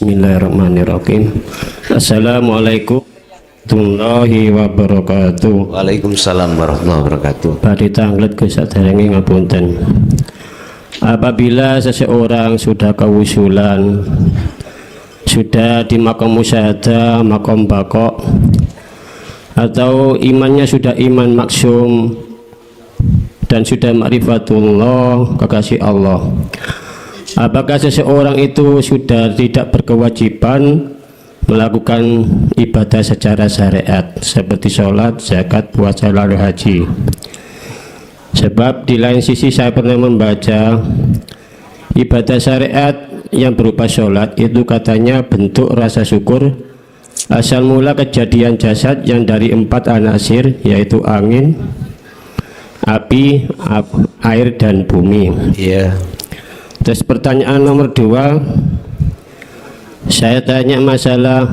Bismillahirrahmanirrahim. Assalamualaikum warahmatullahi wabarakatuh. Waalaikumsalam warahmatullahi wabarakatuh. Badhe tanglet Gus saderenge ngapunten. Apabila seseorang sudah kewusulan, sudah di makom musyahadah, makom baqo, atau imannya sudah iman maksum dan sudah ma'rifatullah, kekasih Allah, apakah seseorang itu sudah tidak berkewajiban melakukan ibadah secara syariat seperti sholat, zakat, puasa, lalu haji? Sebab di lain sisi saya pernah membaca ibadah syariat yang berupa sholat itu katanya bentuk rasa syukur asal mula kejadian jasad yang dari 4 anasir, yaitu angin, api, air, dan bumi. Terus pertanyaan nomor 2, saya tanya masalah,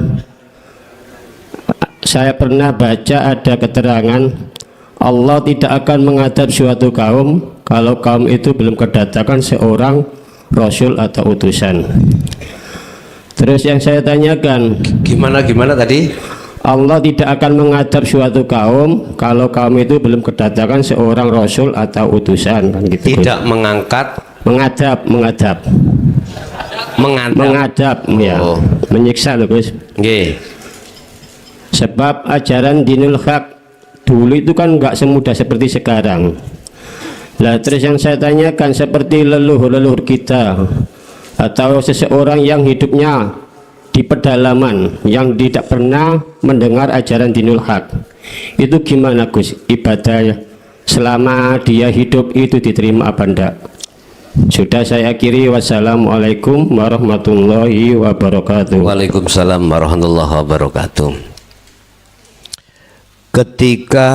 saya pernah baca ada keterangan Allah tidak akan mengadab suatu kaum kalau kaum itu belum kedatangan seorang rasul atau utusan. Terus yang saya tanyakan, Gimana tadi? Allah tidak akan mengadab suatu kaum kalau kaum itu belum kedatangan seorang rasul atau utusan, kan gitu. Tidak mengangkat, mengadab ya, menyiksa loh Gus. Nggih. Sebab ajaran dinul haq dulu itu kan nggak semudah seperti sekarang. Lah terus yang saya tanyakan, seperti leluhur kita atau seseorang yang hidupnya di pedalaman yang tidak pernah mendengar ajaran dinul haq, itu gimana Gus ibadah selama dia hidup itu diterima apa enggak? Sudah saya akhiri. Wassalamualaikum warahmatullahi wabarakatuh. Waalaikumsalam warahmatullahi wabarakatuh. Ketika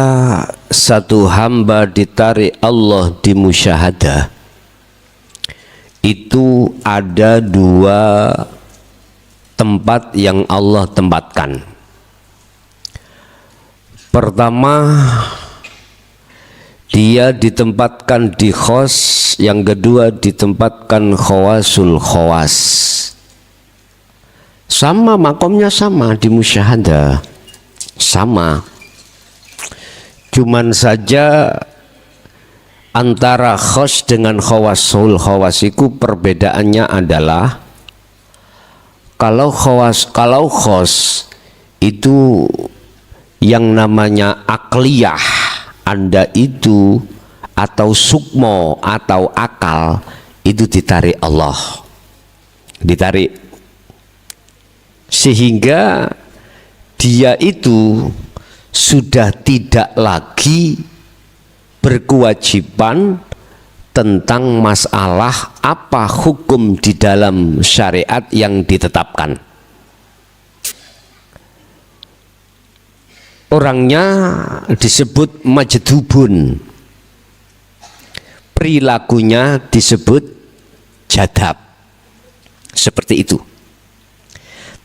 satu hamba ditarik Allah di musyahadah, itu ada 2 tempat yang Allah tempatkan. Pertama, dia ditempatkan di khos, yang kedua ditempatkan khawasul khawas. Sama makomnya, sama di musyahadah, sama. Cuman saja antara khos dengan khawasul khawasiku perbedaannya adalah kalau khos itu yang namanya akliyah, Anda itu atau sukmo atau akal itu ditarik Allah, ditarik sehingga dia itu sudah tidak lagi berkewajiban tentang masalah apa hukum di dalam syariat yang ditetapkan. Orangnya disebut majdubun, perilakunya disebut jadab, seperti itu.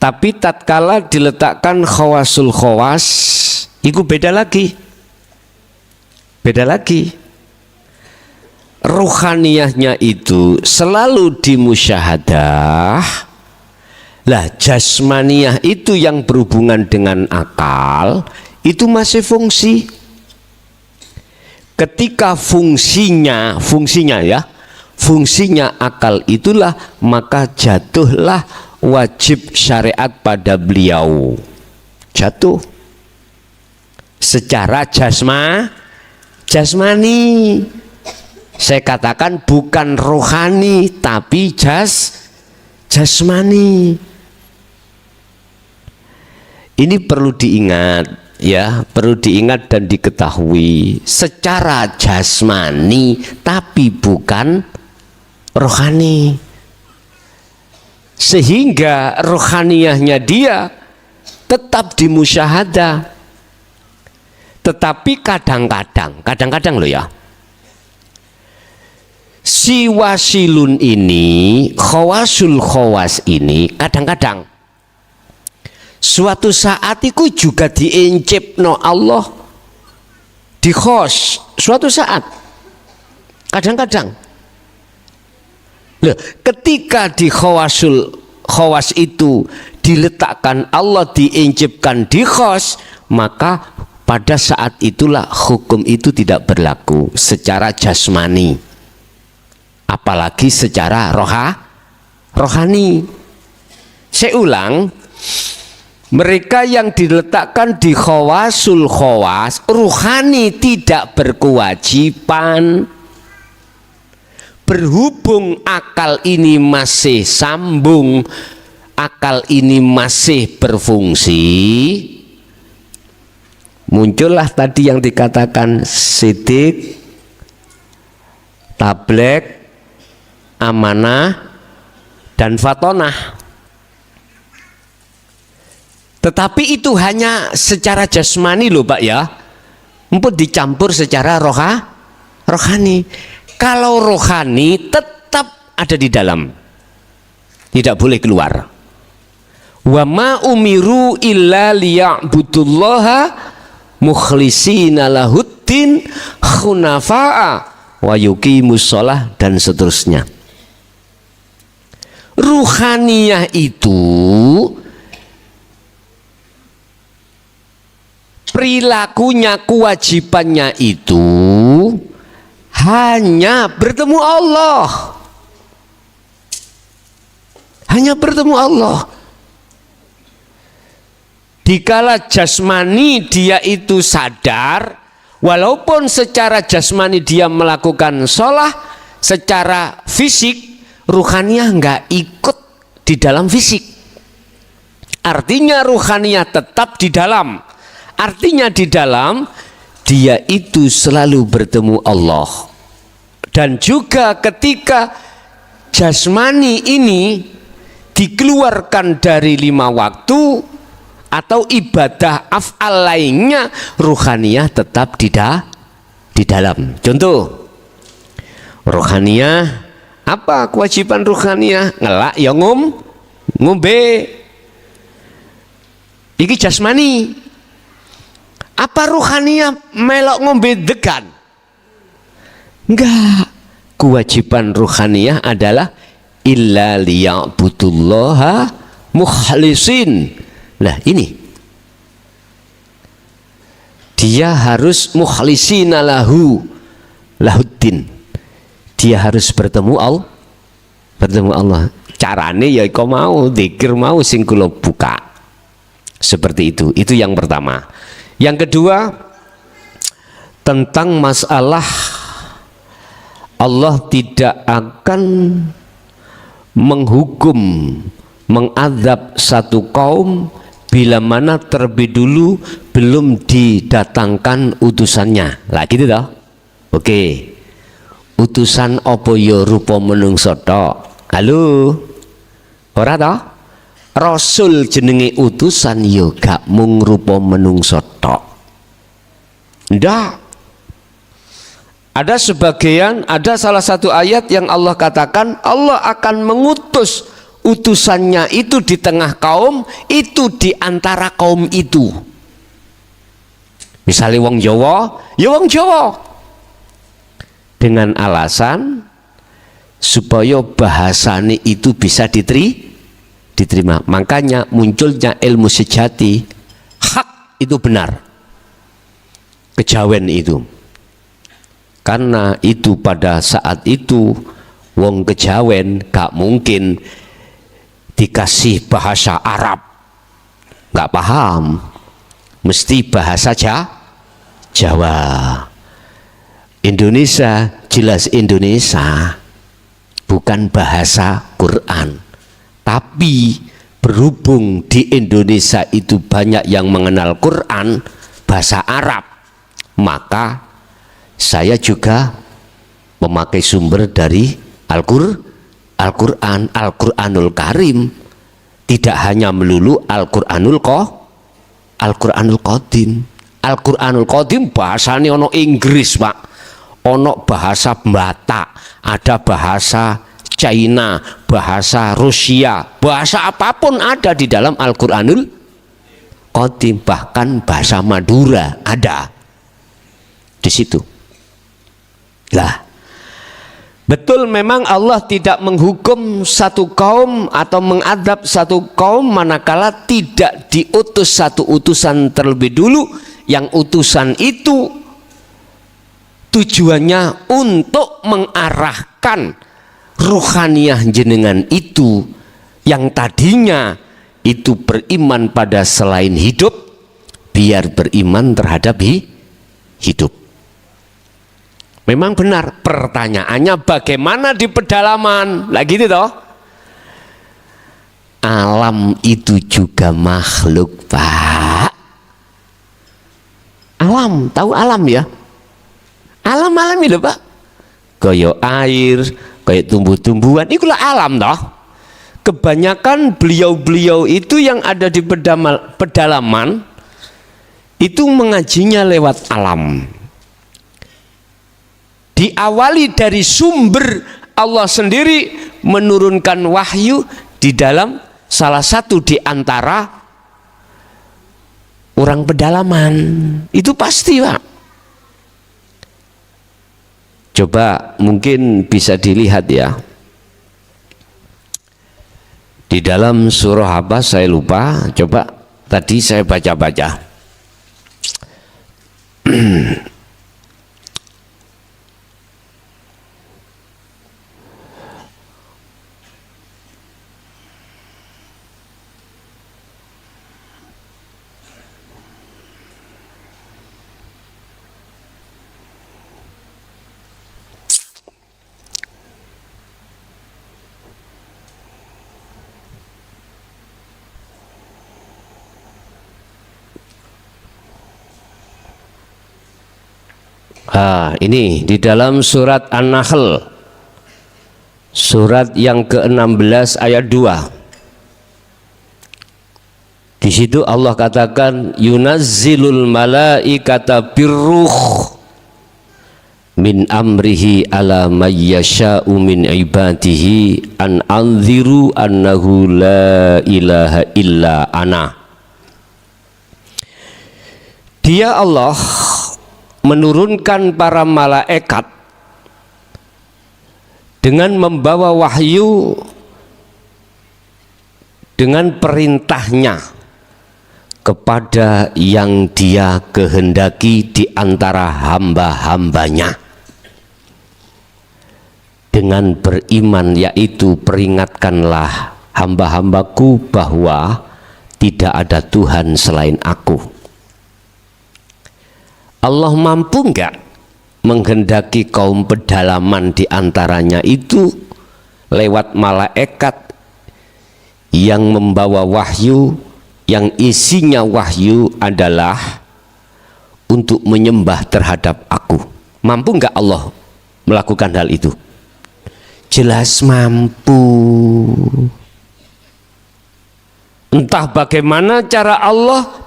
Tapi tatkala diletakkan khawasul khawas, itu beda lagi. Ruhaniyahnya itu selalu di musyahadah. Lah jasmaniyah itu yang berhubungan dengan akal, itu masih fungsi. Ketika fungsinya akal itulah, maka jatuhlah wajib syariat pada beliau. Jatuh secara jasmani. Saya katakan bukan rohani tapi jasmani. Ini perlu diingat ya, perlu diingat dan diketahui, secara jasmani tapi bukan rohani. Sehingga rohaniyahnya dia tetap di musyahadah. Tetapi kadang-kadang loh ya, si wasilun ini, khawasul khawas ini, kadang-kadang suatu saat itu juga diencipno Allah di khos suatu saat, kadang-kadang. Loh, ketika di khawasul khawas itu diletakkan Allah, diinjibkan di khos, maka pada saat itulah hukum itu tidak berlaku secara jasmani, apalagi secara rohani. Saya ulang, mereka yang diletakkan di khawasul khawas, ruhani tidak berkewajiban. Berhubung akal ini masih sambung, akal ini masih berfungsi, muncullah tadi yang dikatakan sidik, tablek, amanah, dan fatonah. Tetapi itu hanya secara jasmani loh Pak ya, emput dicampur secara rohani. Kalau rohani tetap ada di dalam, tidak boleh keluar. Wa ma umiru illa liya'budullaha mukhlisina lahuddin khunafa'a wa yuqimus shalah, dan seterusnya. Ruhaniyah itu perilakunya, kewajibannya itu hanya bertemu Allah, hanya bertemu Allah. Dikala jasmani dia itu sadar, walaupun secara jasmani dia melakukan sholat, secara fisik ruhaniyah nggak ikut di dalam fisik. Artinya ruhaniyah tetap di dalam. Artinya di dalam dia itu selalu bertemu Allah. Dan juga ketika jasmani ini dikeluarkan dari 5 waktu atau ibadah af'al lainnya, ruhaniyah tetap di dalam. Contoh, ruhaniyah, apa kewajiban ruhaniyah? Ngelak ya ngombe. Iki jasmani. Apa ruhaniyah melok ngombe degan? Enggak. Kewajiban ruhaniyah adalah illa liya'budullaha mukhlisin. Nah ini, dia harus mukhlisina lahuddin. Dia harus bertemu Allah. Carane ya kau mau dzikir mau sing kula buka. Seperti itu yang pertama. Yang kedua, tentang masalah Allah tidak akan menghukum, mengadab satu kaum bila mana terlebih dulu belum didatangkan utusannya. Lah gitu toh. Oke. Utusan apa ya rupa menungso tok. Halo. Ora toh? Rasul jenenge utusan ya gak mung rupa menungso tok. Ndak. Ada sebagian, ada salah satu ayat yang Allah katakan Allah akan mengutus utusannya itu di tengah kaum, itu di antara kaum itu. Misalnya wong Jawa, ya wong Jawa. Dengan alasan supaya bahasane itu bisa diterima. Makanya munculnya ilmu sejati, hak itu benar, kejawen itu. Karena itu pada saat itu wong kejawen gak mungkin dikasih bahasa Arab, gak paham, mesti bahasa Jawa. Indonesia jelas Indonesia, bukan bahasa Quran. Tapi berhubung di Indonesia itu banyak yang mengenal Quran, bahasa Arab, maka saya juga memakai sumber dari Al-Quran, Al-Quranul Karim. Tidak hanya melulu Al-Quranul Qadim. Al-Quranul Qadim bahasanya ono Inggris Pak, ono bahasa Batak, ada bahasa China, bahasa Rusia, bahasa apapun ada di dalam Al-Quranul Qadim. Bahkan bahasa Madura ada di situ. Lah, Betul, memang Allah tidak menghukum satu kaum atau mengadab satu kaum manakala tidak diutus satu utusan terlebih dulu, yang utusan itu tujuannya untuk mengarahkan ruhaniyah jenengan itu yang tadinya itu beriman pada selain hidup, biar beriman terhadap hidup. Memang benar, pertanyaannya bagaimana di pedalaman? Lah gitu toh. Alam itu juga makhluk, Pak. Alam, tahu alam ya? Alam-alam itu, Pak. Kayak air, kayak tumbuh-tumbuhan, itulah alam toh. Kebanyakan beliau-beliau itu yang ada di pedalaman itu mengajinya lewat alam. Diawali dari sumber Allah sendiri menurunkan wahyu di dalam salah satu di antara orang pedalaman. Itu pasti, Pak. Coba mungkin bisa dilihat ya. Di dalam surah apa saya lupa, coba tadi saya baca-baca. Ini di dalam surat An-Nahl, surat yang ke-16 ayat 2. Di situ Allah katakan yunazzilul malaikata birruh min amrihi ala may yasha'u min ibadihi an anziru annahu la ilaha illa ana. Dia Allah menurunkan para malaikat dengan membawa wahyu dengan perintahnya kepada yang dia kehendaki di antara hamba-hambanya dengan beriman, yaitu peringatkanlah hamba-hambaku bahwa tidak ada Tuhan selain aku. Allah mampu enggak menghendaki kaum pedalaman di antaranya itu lewat malaikat yang membawa wahyu, yang isinya wahyu adalah untuk menyembah terhadap aku. Mampu enggak Allah melakukan hal itu? Jelas mampu. Entah bagaimana cara Allah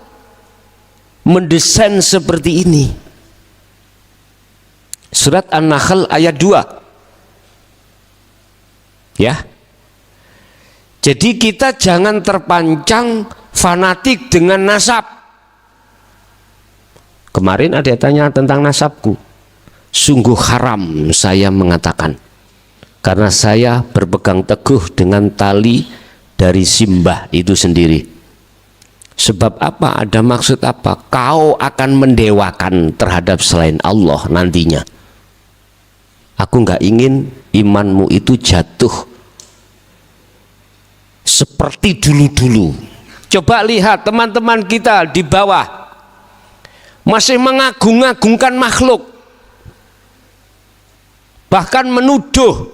mendesain seperti ini. Surat An-Nahl ayat 2. Ya. Jadi kita jangan terpancang fanatik dengan nasab. Kemarin ada yang tanya tentang nasabku. Sungguh haram saya mengatakan, karena saya berpegang teguh dengan tali dari simbah itu sendiri. Sebab apa? Ada maksud apa? Kau akan mendewakan terhadap selain Allah nantinya. Aku nggak ingin imanmu itu jatuh seperti dulu-dulu. Coba lihat teman-teman kita di bawah masih mengagung-agungkan makhluk, bahkan menuduh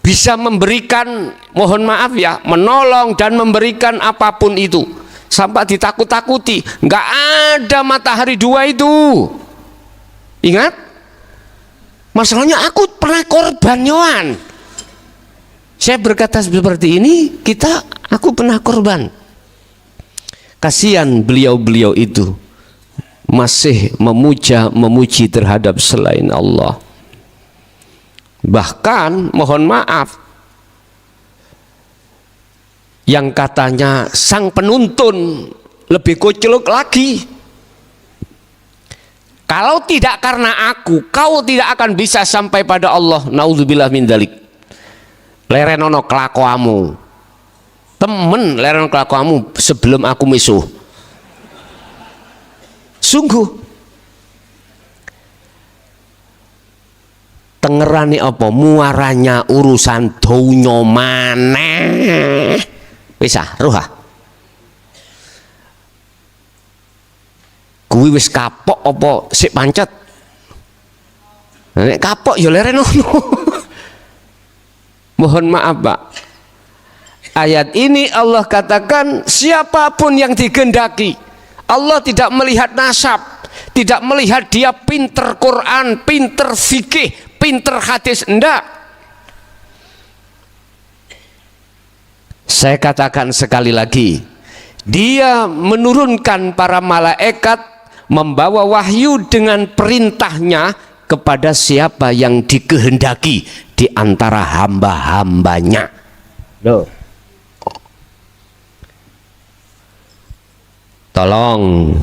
bisa memberikan, mohon maaf ya, menolong dan memberikan apapun itu. Sampai ditakut-takuti, nggak ada matahari dua itu. Ingat, masalahnya aku pernah korban Yohan. Saya berkata seperti ini, aku pernah korban. Kasihan beliau-beliau itu masih memuji terhadap selain Allah. Bahkan mohon maaf, yang katanya sang penuntun lebih koclok lagi. Kalau tidak karena aku, kau tidak akan bisa sampai pada Allah. Naudzubillah min dzalik. Lerenono kelakuamu, temen lerenono kelakuamu sebelum aku misuh. Sungguh tengerani apa muaranya urusan donya maneh. Wis roh kuwi wis kapok apa sik pancet? Nek kapok ya lerenono. Mohon maaf Pak, ayat ini Allah katakan siapapun yang digendaki, Allah tidak melihat nasab, tidak melihat dia pinter Quran, pinter fikih, pinter hadis, enggak. Saya katakan sekali lagi, dia menurunkan para malaikat membawa wahyu dengan perintahnya kepada siapa yang dikehendaki di antara hamba-hambanya. Loh. Tolong,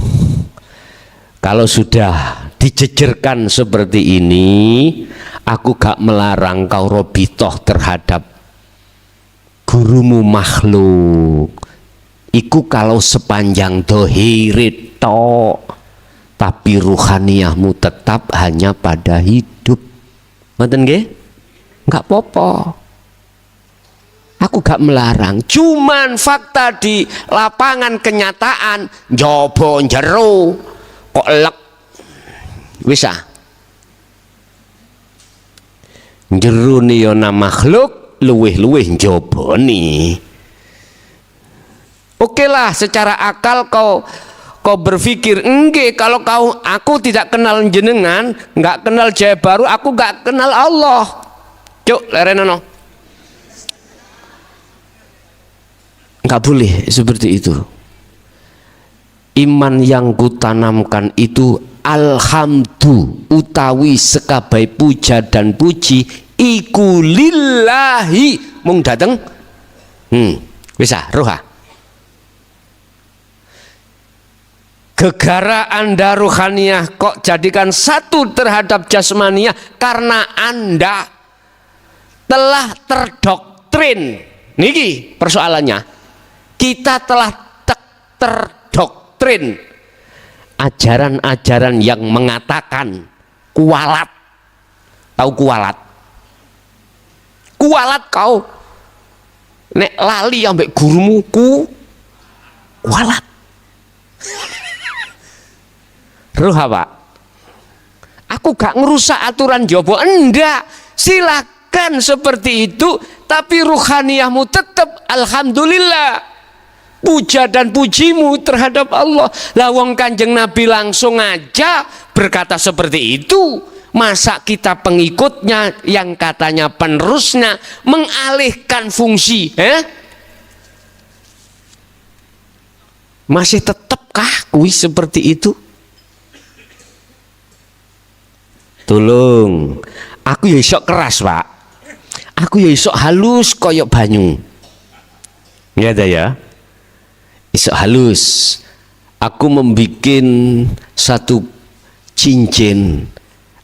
kalau sudah dijejerkan seperti ini, aku gak melarang kau robitoh terhadap gurumu makhluk. Iku kalau sepanjang dohirit tok, tapi ruhaniyahmu tetap hanya pada hidup. Ngoten nggih? Enggak apa-apa. Aku gak melarang, cuman fakta di lapangan kenyataan njaba jero kok elek. Wis jero ni ana makhluk luwih-luwih njabane. Oke lah, secara akal kau berpikir, enggak, kalau aku tidak kenal jenengan, nggak kenal Jaya Baru, aku nggak kenal Allah. Cuk, lerenono. Nggak boleh seperti itu. Iman yang kutanamkan itu alhamdu utawi sekabai puja dan puji iku lillahi mung dateng. Bisa roha. Gegara Anda ruhaniyah kok jadikan satu terhadap jasmaniyah karena Anda telah terdoktrin. Niki persoalannya, kita telah terdoktrin ajaran-ajaran yang mengatakan kualat. Tahu kualat? Kualat kau nek lali ambek gurumu kualat. Roh Pak, aku gak ngerusak aturan jobo, enggak, silakan seperti itu, tapi ruhaniyahmu tetap alhamdulillah, puja dan pujimu terhadap Allah. Lawang Kanjeng Nabi langsung aja berkata seperti itu, masa kita pengikutnya yang katanya penerusnya mengalihkan fungsi, masih tetapkah kuwi seperti itu? Tolong, aku ya isok keras Pak, aku ya isok halus koyok banyu, ya ada ya, isok halus. Aku membikin satu cincin,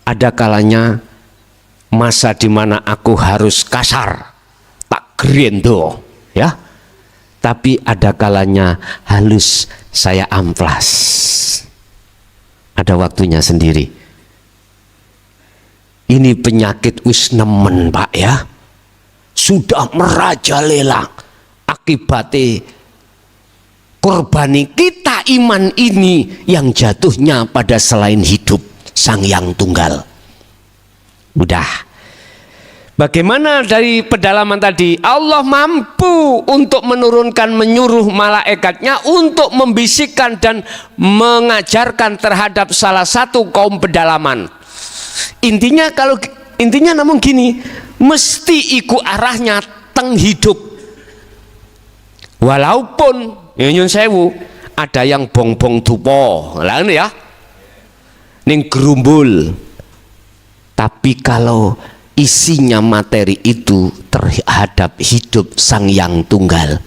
ada kalanya masa dimana aku harus kasar, tak gerendo, ya. Tapi ada kalanya halus, saya amplas. Ada waktunya sendiri. Ini penyakit wis nemen Pak ya, sudah merajalela. Akibatnya korbani kita iman ini yang jatuhnya pada selain hidup Sang Yang Tunggal. Udah. Bagaimana dari pedalaman tadi, Allah mampu untuk menurunkan, menyuruh malaikatnya untuk membisikkan dan mengajarkan terhadap salah satu kaum pedalaman. Intinya namun gini, mesti iku arahnya teng hidup. Walaupun nyun sewu ada yang bong-bong dupo, lah ya, ning gerumbul. Tapi kalau isinya materi itu terhadap hidup Sang Yang Tunggal,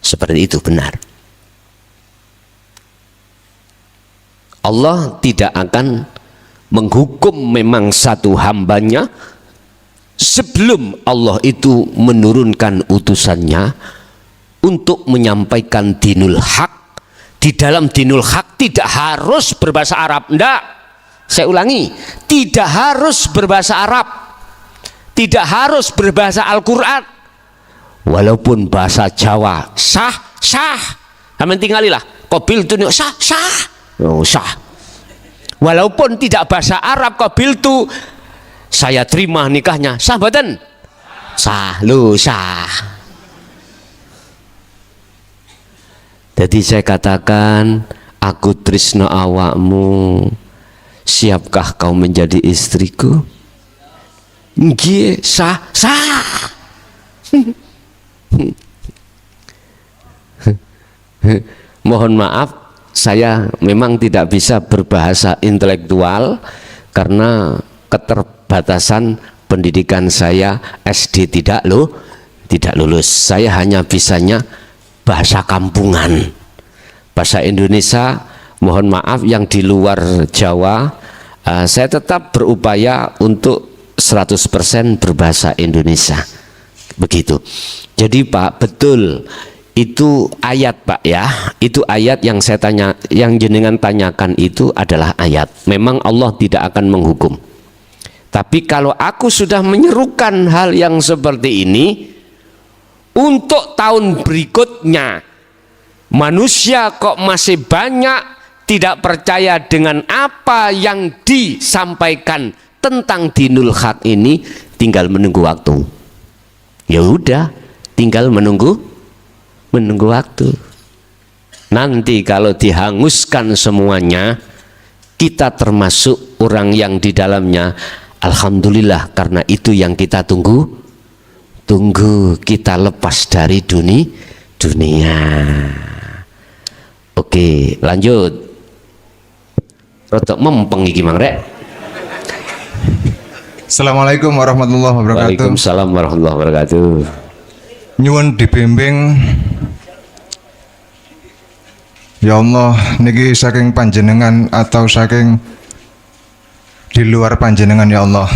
seperti itu benar. Allah tidak akan menghukum memang satu hambanya sebelum Allah itu menurunkan utusannya untuk menyampaikan dinul haq. Di dalam dinul haq tidak harus berbahasa Arab, enggak. Saya ulangi, tidak harus berbahasa Arab, tidak harus berbahasa Al-Quran, walaupun bahasa Jawa sah, sah. Kami tinggalilah qabil tu sah, sah, oh, sah. Walaupun tidak bahasa Arab, qabil tu saya terima nikahnya, sah badan, sah, lu sah. Jadi saya katakan, aku tresno awakmu, siapkah kau menjadi istriku? Nggih, sah, sah. Mohon maaf, saya memang tidak bisa berbahasa intelektual karena keterbatasan pendidikan saya. SD tidak lulus. Saya hanya bisanya bahasa kampungan, bahasa Indonesia. Mohon maaf yang di luar Jawa, saya tetap berupaya untuk 100% berbahasa Indonesia. Begitu. Jadi Pak, betul itu ayat Pak ya, itu ayat yang saya tanya, yang jenengan tanyakan itu adalah ayat. Memang Allah tidak akan menghukum. Tapi kalau aku sudah menyerukan hal yang seperti ini, untuk tahun berikutnya manusia kok masih banyak tidak percaya dengan apa yang disampaikan tentang dinul haq ini, tinggal menunggu waktu. Ya udah, tinggal menunggu waktu. Nanti kalau dihanguskan semuanya, kita termasuk orang yang di dalamnya. Alhamdulillah, karena itu yang kita tunggu, kita lepas dari dunia. Oke, lanjut. Rotok mempeng iki Mang Rek. Assalamualaikum warahmatullahi wabarakatuh. Waalaikumsalam warahmatullahi wabarakatuh. Nyuwun dibimbing ya Allah, niki saking panjenengan atau saking di luar panjenengan ya Allah.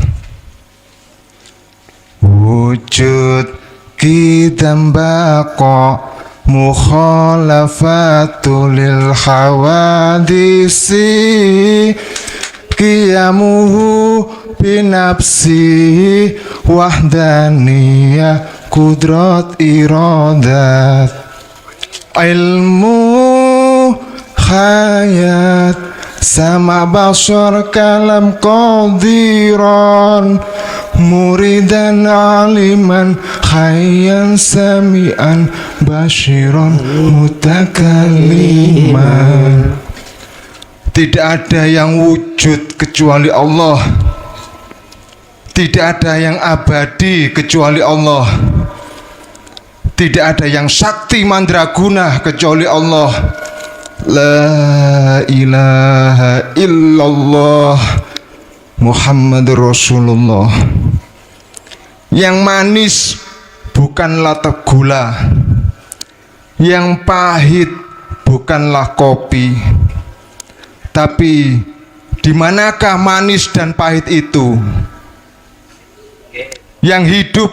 Wujud kita baqa mukhalafatul lil hawadisi qiyamuhu binafsi wahdaniyah kudrat iradat ilmu hayat sama basar kalam qadiran muridan aliman khayyan sami'an basyiran mutakalliman. Tidak ada yang wujud kecuali Allah, tidak ada yang abadi kecuali Allah, tidak ada yang sakti mandraguna kecuali Allah. La ilaha illallah Muhammadur Rasulullah. Yang manis bukanlah gula, yang pahit bukanlah kopi. Tapi di manakah manis dan pahit itu? Yang hidup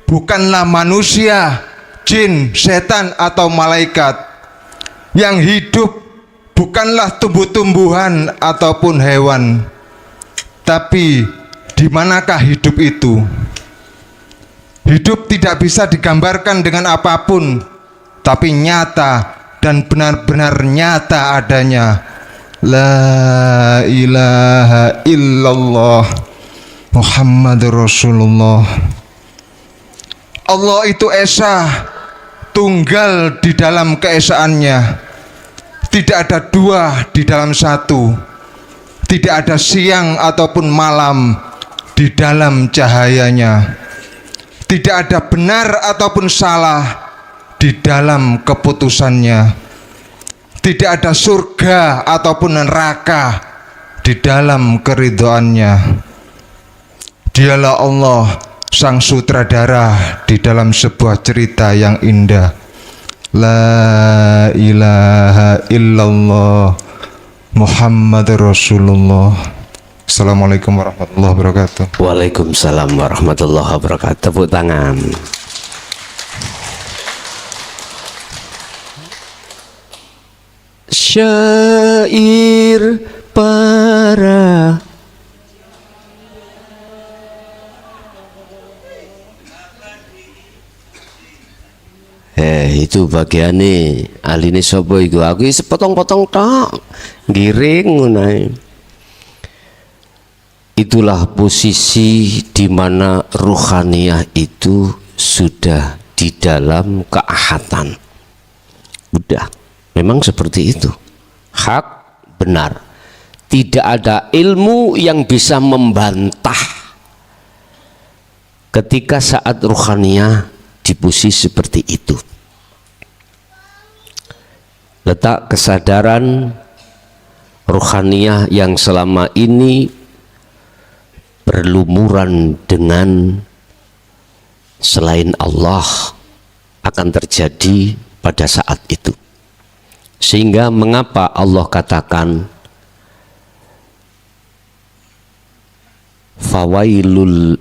bukanlah manusia, jin, setan atau malaikat. Yang hidup bukanlah tumbuh-tumbuhan ataupun hewan. Tapi di manakah hidup itu? Hidup tidak bisa digambarkan dengan apapun, tapi nyata dan benar-benar nyata adanya. La ilaha illallah Muhammadur Rasulullah. Allah itu esa, tunggal di dalam keesaannya. Tidak ada dua di dalam satu. Tidak ada siang ataupun malam di dalam cahayanya. Tidak ada benar ataupun salah di dalam keputusannya. Tidak ada surga ataupun neraka di dalam keridhoannya. Dialah Allah, sang sutradara di dalam sebuah cerita yang indah. La ilaha illallah Muhammadur Rasulullah. Assalamualaikum warahmatullahi wabarakatuh. Waalaikumsalam warahmatullahi wabarakatuh. Tepuk tangan. Syair para itu bagiane aline sapa iku? Aku sepotong-potong tok. Giring ngono. Itulah posisi di mana ruhaniyah itu sudah di dalam keahatan. Udah, memang seperti itu. Hak benar. Tidak ada ilmu yang bisa membantah ketika saat ruhaniyah di posisi seperti itu. Letak kesadaran ruhaniyah yang selama ini berlumuran dengan selain Allah akan terjadi pada saat itu. Sehingga mengapa Allah katakan fawailul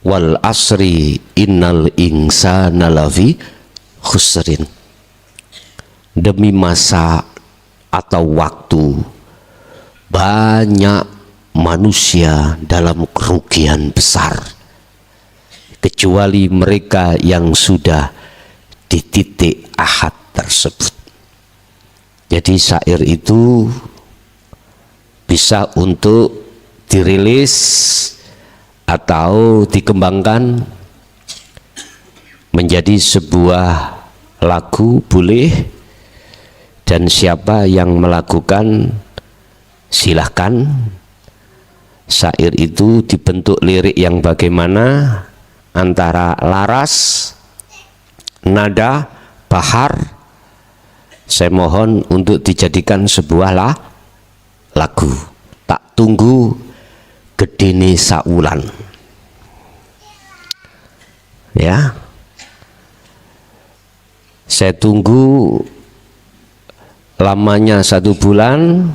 wal asri innal insana lafi khusrin. Demi masa atau waktu banyak manusia dalam kerugian besar kecuali mereka yang sudah di titik ahad tersebut. Jadi syair itu bisa untuk dirilis atau dikembangkan menjadi sebuah lagu boleh, dan siapa yang melakukan silahkan. Syair itu dibentuk lirik yang bagaimana, antara laras, nada, bahar. Saya mohon untuk dijadikan sebuah lagu. Tak tunggu gedene saulan. Ya, saya tunggu lamanya 1 bulan.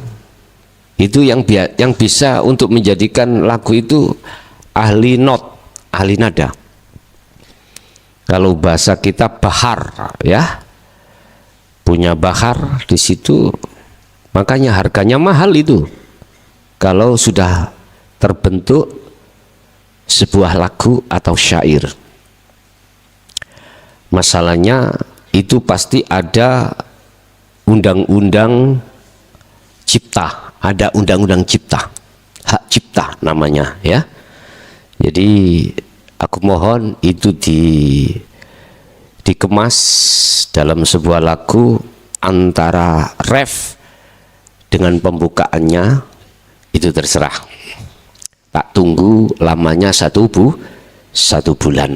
Itu yang bisa untuk menjadikan lagu itu ahli not, ahli nada. Kalau bahasa kita bahar, ya, punya bahar di situ, makanya harganya mahal itu. Kalau sudah terbentuk sebuah lagu atau syair, masalahnya itu pasti ada undang-undang cipta, ada undang-undang cipta, hak cipta namanya, ya. Jadi aku mohon itu dikemas dalam sebuah lagu, antara ref dengan pembukaannya itu terserah. Tak tunggu lamanya 1 bulan.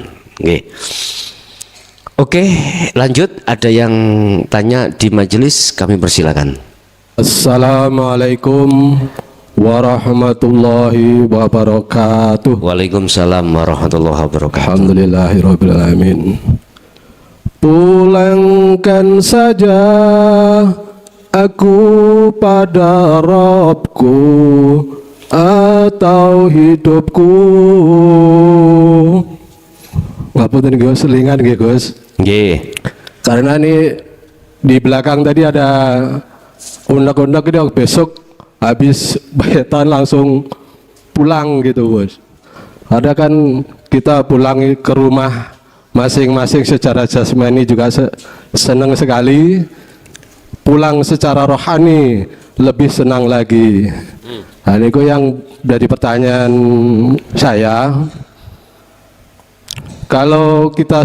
Oke, lanjut. Ada yang tanya di majelis, kami persilakan. Assalamualaikum warahmatullahi wabarakatuh. Waalaikumsalam warahmatullahi wabarakatuh. Alhamdulillahirabbil alamin. Pulangkan saja aku pada Rabbku, atau hidupku. Ngapunten Gus, selingan nggih Gus. Nggih. Karena ini di belakang tadi ada undang-undang ini, besok habis bayetan langsung pulang gitu Bos. Ada kan kita pulang ke rumah masing-masing secara jasmani juga senang sekali, pulang secara rohani lebih senang lagi. Nah, ini yang dari pertanyaan saya, kalau kita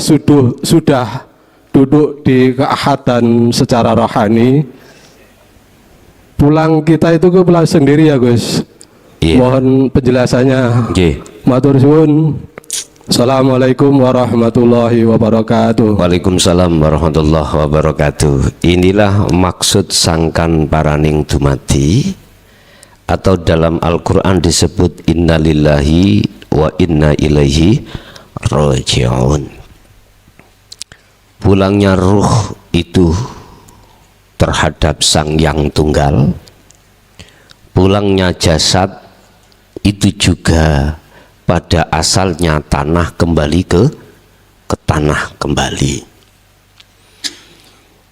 sudah duduk di keahatan secara rohani, pulang kita itu ke pulang sendiri ya Gus. Yeah. Mohon penjelasannya. Yeah. Matur suwun. Assalamualaikum warahmatullahi wabarakatuh. Waalaikumsalam warahmatullahi wabarakatuh. Inilah maksud sangkan paraning dumati, atau dalam Al-Quran disebut innalillahi wa inna ilaihi raji'un. Pulangnya ruh itu terhadap Sang Yang Tunggal, pulangnya jasad itu juga pada asalnya tanah kembali ke tanah kembali.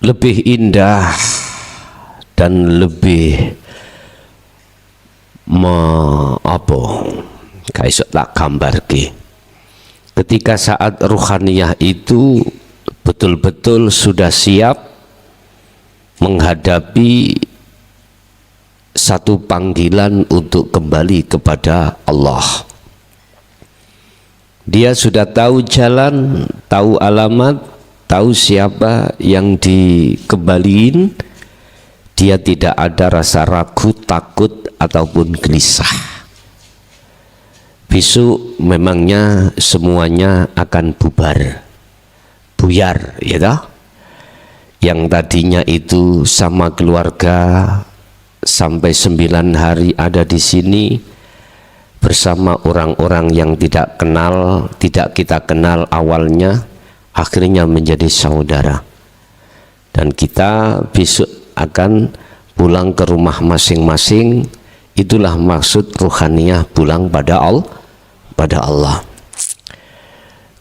Lebih indah dan lebih kaisok tak gambarke ketika saat ruhaniyah itu betul-betul sudah siap menghadapi satu panggilan untuk kembali kepada Allah. Dia sudah tahu jalan, tahu alamat, tahu siapa yang dikembaliin. Dia tidak ada rasa ragu, takut ataupun gelisah. Besok memangnya semuanya akan buyar, ya toh? Yang tadinya itu sama keluarga sampai 9 hari ada di sini bersama orang-orang yang tidak kita kenal awalnya, akhirnya menjadi saudara. Dan kita besok akan pulang ke rumah masing-masing. Itulah maksud ruhaniyah pulang pada Allah.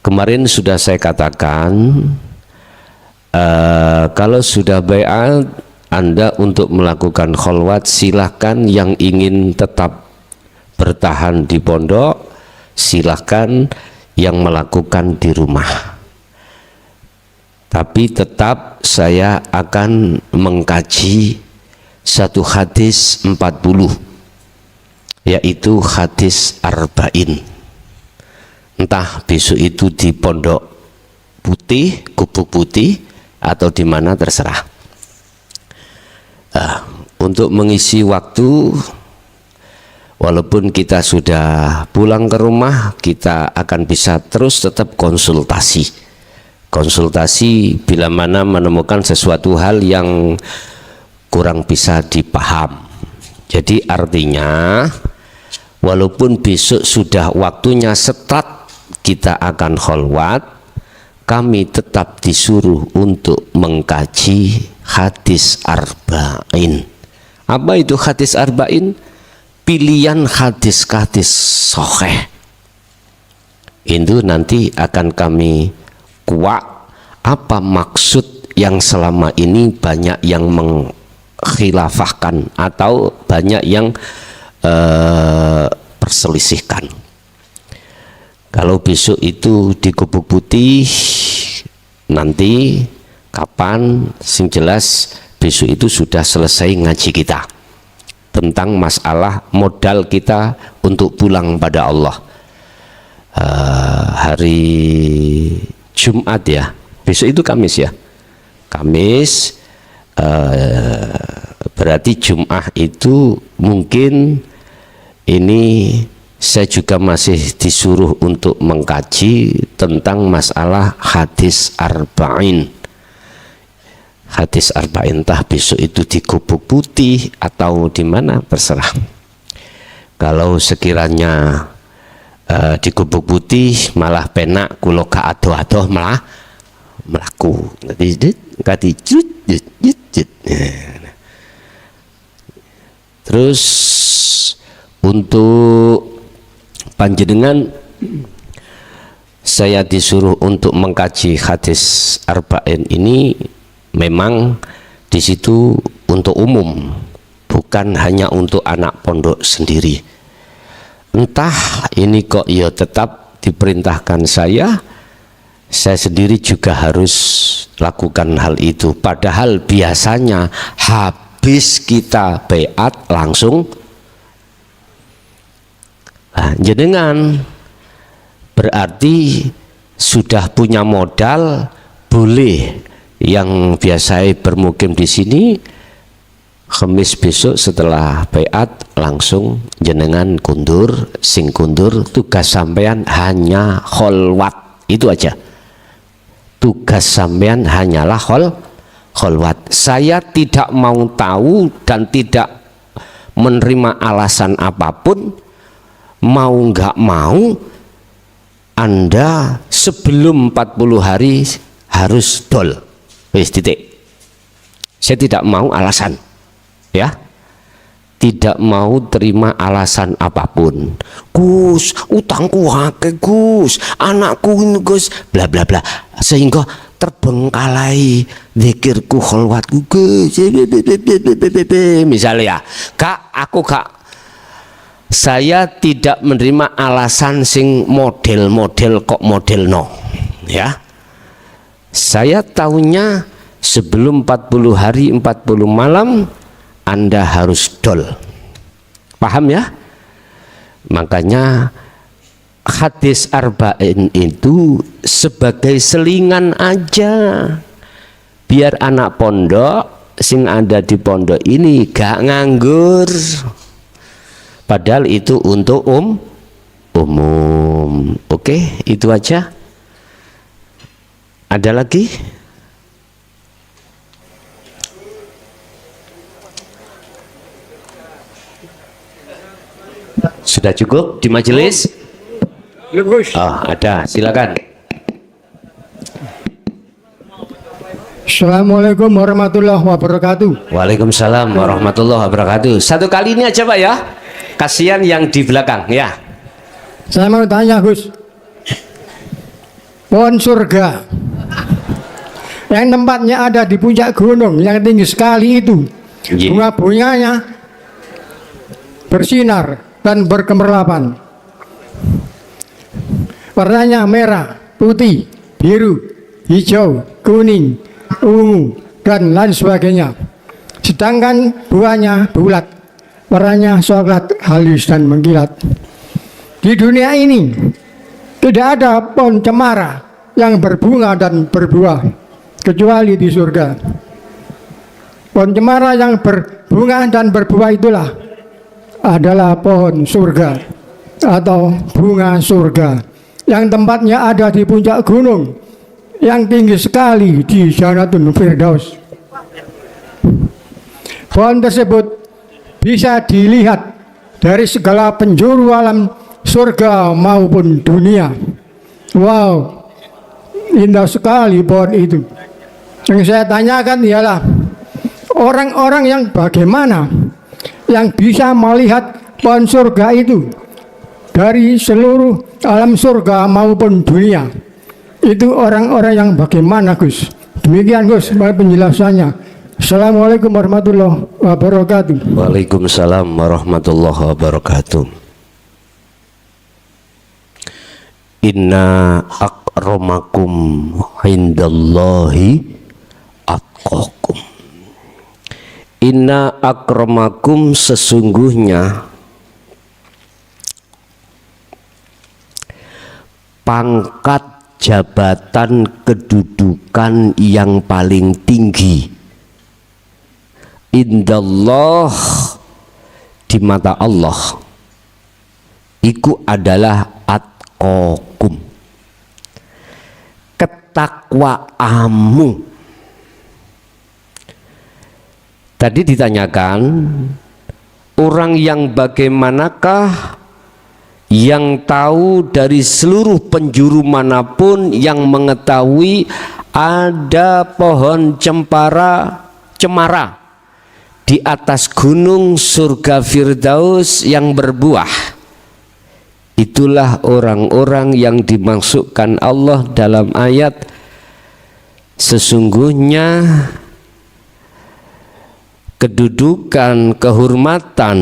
Kemarin sudah saya katakan, kalau sudah baiat Anda untuk melakukan kholwat, silahkan. Yang ingin tetap bertahan di pondok, silahkan. Yang melakukan di rumah, tapi tetap saya akan mengkaji satu hadis 40, yaitu hadis arba'in. Entah besok itu di Pondok Putih, Gubuk Putih, atau di mana terserah. Untuk mengisi waktu, walaupun kita sudah pulang ke rumah, kita akan bisa terus tetap konsultasi bila mana menemukan sesuatu hal yang kurang bisa dipaham. Jadi artinya walaupun besok sudah waktunya start kita akan kholwat, kami tetap disuruh untuk mengkaji hadis arba'in. Apa itu hadis arba'in? Pilihan hadis-hadis sahih. Itu nanti akan kami kuak apa maksud yang selama ini banyak yang mengkhilafahkan atau banyak yang perselisihkan. Kalau besok itu di Gubuk Putih, nanti kapan sing jelas besok itu sudah selesai ngaji kita tentang masalah modal kita untuk pulang pada Allah. Hari Jumat ya, besok itu Kamis ya, Kamis, berarti Jumat itu mungkin ini saya juga masih disuruh untuk mengkaji tentang masalah hadis arba'in. Hadis arba'in, entah besok itu di Gubuk Putih atau di mana terserah. Kalau sekiranya di Gubuk Putih malah penak kulo ka adoh-adoh malah melaku. Terus untuk panjenengan, saya disuruh untuk mengkaji hadis arba'in ini memang di situ untuk umum, bukan hanya untuk anak pondok sendiri. Entah ini kok ya tetap diperintahkan saya sendiri juga harus lakukan hal itu. Padahal biasanya habis kita baiat langsung jenengan berarti sudah punya modal. Boleh yang biasa bermukim di sini Khamis besok setelah baiat langsung jenengan kundur, sing kundur tugas sampean hanya kholwat, itu aja. Tugas sampean hanyalah kholwat. Saya tidak mau tahu dan tidak menerima alasan apapun. Mau nggak mau Anda sebelum 40 hari harus dol. Wis titik. Saya tidak mau alasan. Ya, tidak mau terima alasan apapun. Gus, utangku akeh Gus, anakku ini Gus, bla bla bla, sehingga terbengkalai zikirku, kholwatku Gus, misalnya ya. Kak, aku kak, saya tidak menerima alasan sing model-model kok model no, ya. Saya tahunya sebelum 40 hari 40 malam Anda harus dol. Paham ya? Makanya hadis arba'in itu sebagai selingan aja, biar anak pondok sing ada di pondok ini gak nganggur. Padahal itu untuk umum. Oke, itu aja. Ada lagi? Sudah cukup di majelis? Oh, ada, silakan. Assalamualaikum warahmatullahi wabarakatuh. Waalaikumsalam warahmatullahi wabarakatuh. Satu kali ini aja Pak ya. Kasihan yang di belakang ya. Saya mau tanya Gus, pohon surga yang tempatnya ada di puncak gunung yang tinggi sekali itu, Iya. bunga-bunganya bersinar dan berkemerlapan, warnanya merah, putih, biru, hijau, kuning, ungu, dan lain sebagainya. Sedangkan buahnya bulat, warnanya coklat halus dan mengkilat. Di dunia ini tidak ada pohon cemara yang berbunga dan berbuah kecuali di surga. Pohon cemara yang berbunga dan berbuah itulah adalah pohon surga atau bunga surga yang tempatnya ada di puncak gunung yang tinggi sekali di Jannatul Firdaus. Pohon tersebut bisa dilihat dari segala penjuru alam surga maupun dunia. Wow, indah sekali pohon itu. Yang saya tanyakan ialah orang-orang yang bagaimana yang bisa melihat pohon surga itu dari seluruh alam surga maupun dunia. Itu orang-orang yang bagaimana Gus? Demikian Gus penjelasannya. Assalamualaikum warahmatullahi wabarakatuh. Waalaikumsalam warahmatullahi wabarakatuh. Inna akramakum indallahi atqakum. Inna akramakum, sesungguhnya pangkat jabatan kedudukan yang paling tinggi indallah, di mata Allah, iku adalah atqakum, ketakwaanmu. Tadi ditanyakan, orang yang bagaimanakah yang tahu dari seluruh penjuru manapun, yang mengetahui ada pohon cemara di atas gunung surga Firdaus yang berbuah. Itulah orang-orang yang dimaksudkan Allah dalam ayat, sesungguhnya kedudukan, kehormatan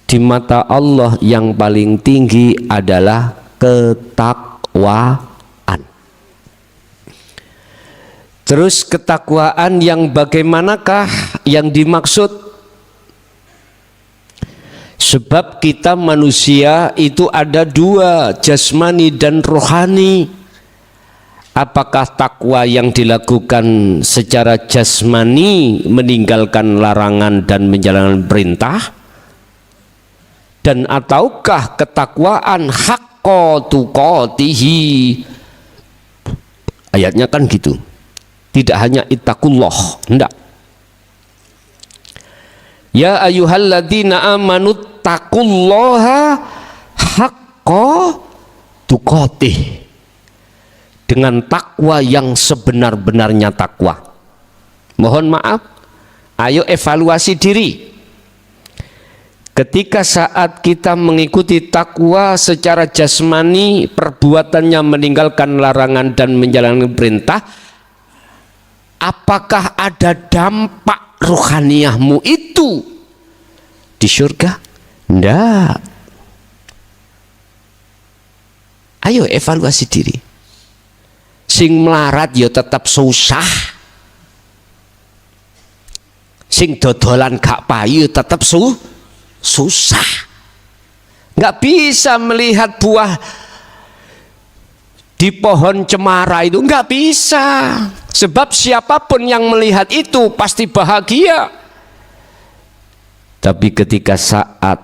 di mata Allah yang paling tinggi adalah ketakwaan. Terus ketakwaan yang bagaimanakah yang dimaksud? Sebab kita manusia itu ada dua, jasmani dan rohani. Apakah takwa yang dilakukan secara jasmani, meninggalkan larangan dan menjalankan perintah, dan ataukah ketakwaan haqqa tuqatihi? Ayatnya kan gitu, tidak hanya ittaqullah, enggak. Ya ayyuhalladzina amanu taqullaha haqqa tuqatih, dengan takwa yang sebenar-benarnya takwa. Mohon maaf, ayo evaluasi diri. Ketika saat kita mengikuti takwa secara jasmani, perbuatannya meninggalkan larangan dan menjalankan perintah, apakah ada dampak ruhaniyahmu itu di surga? Ndak. Ayo evaluasi diri. Sing melarat ya tetap susah. Sing dodolan gak payu tetap susah. Nggak bisa melihat buah di pohon cemara itu, nggak bisa. Sebab siapapun yang melihat itu pasti bahagia. Tapi ketika saat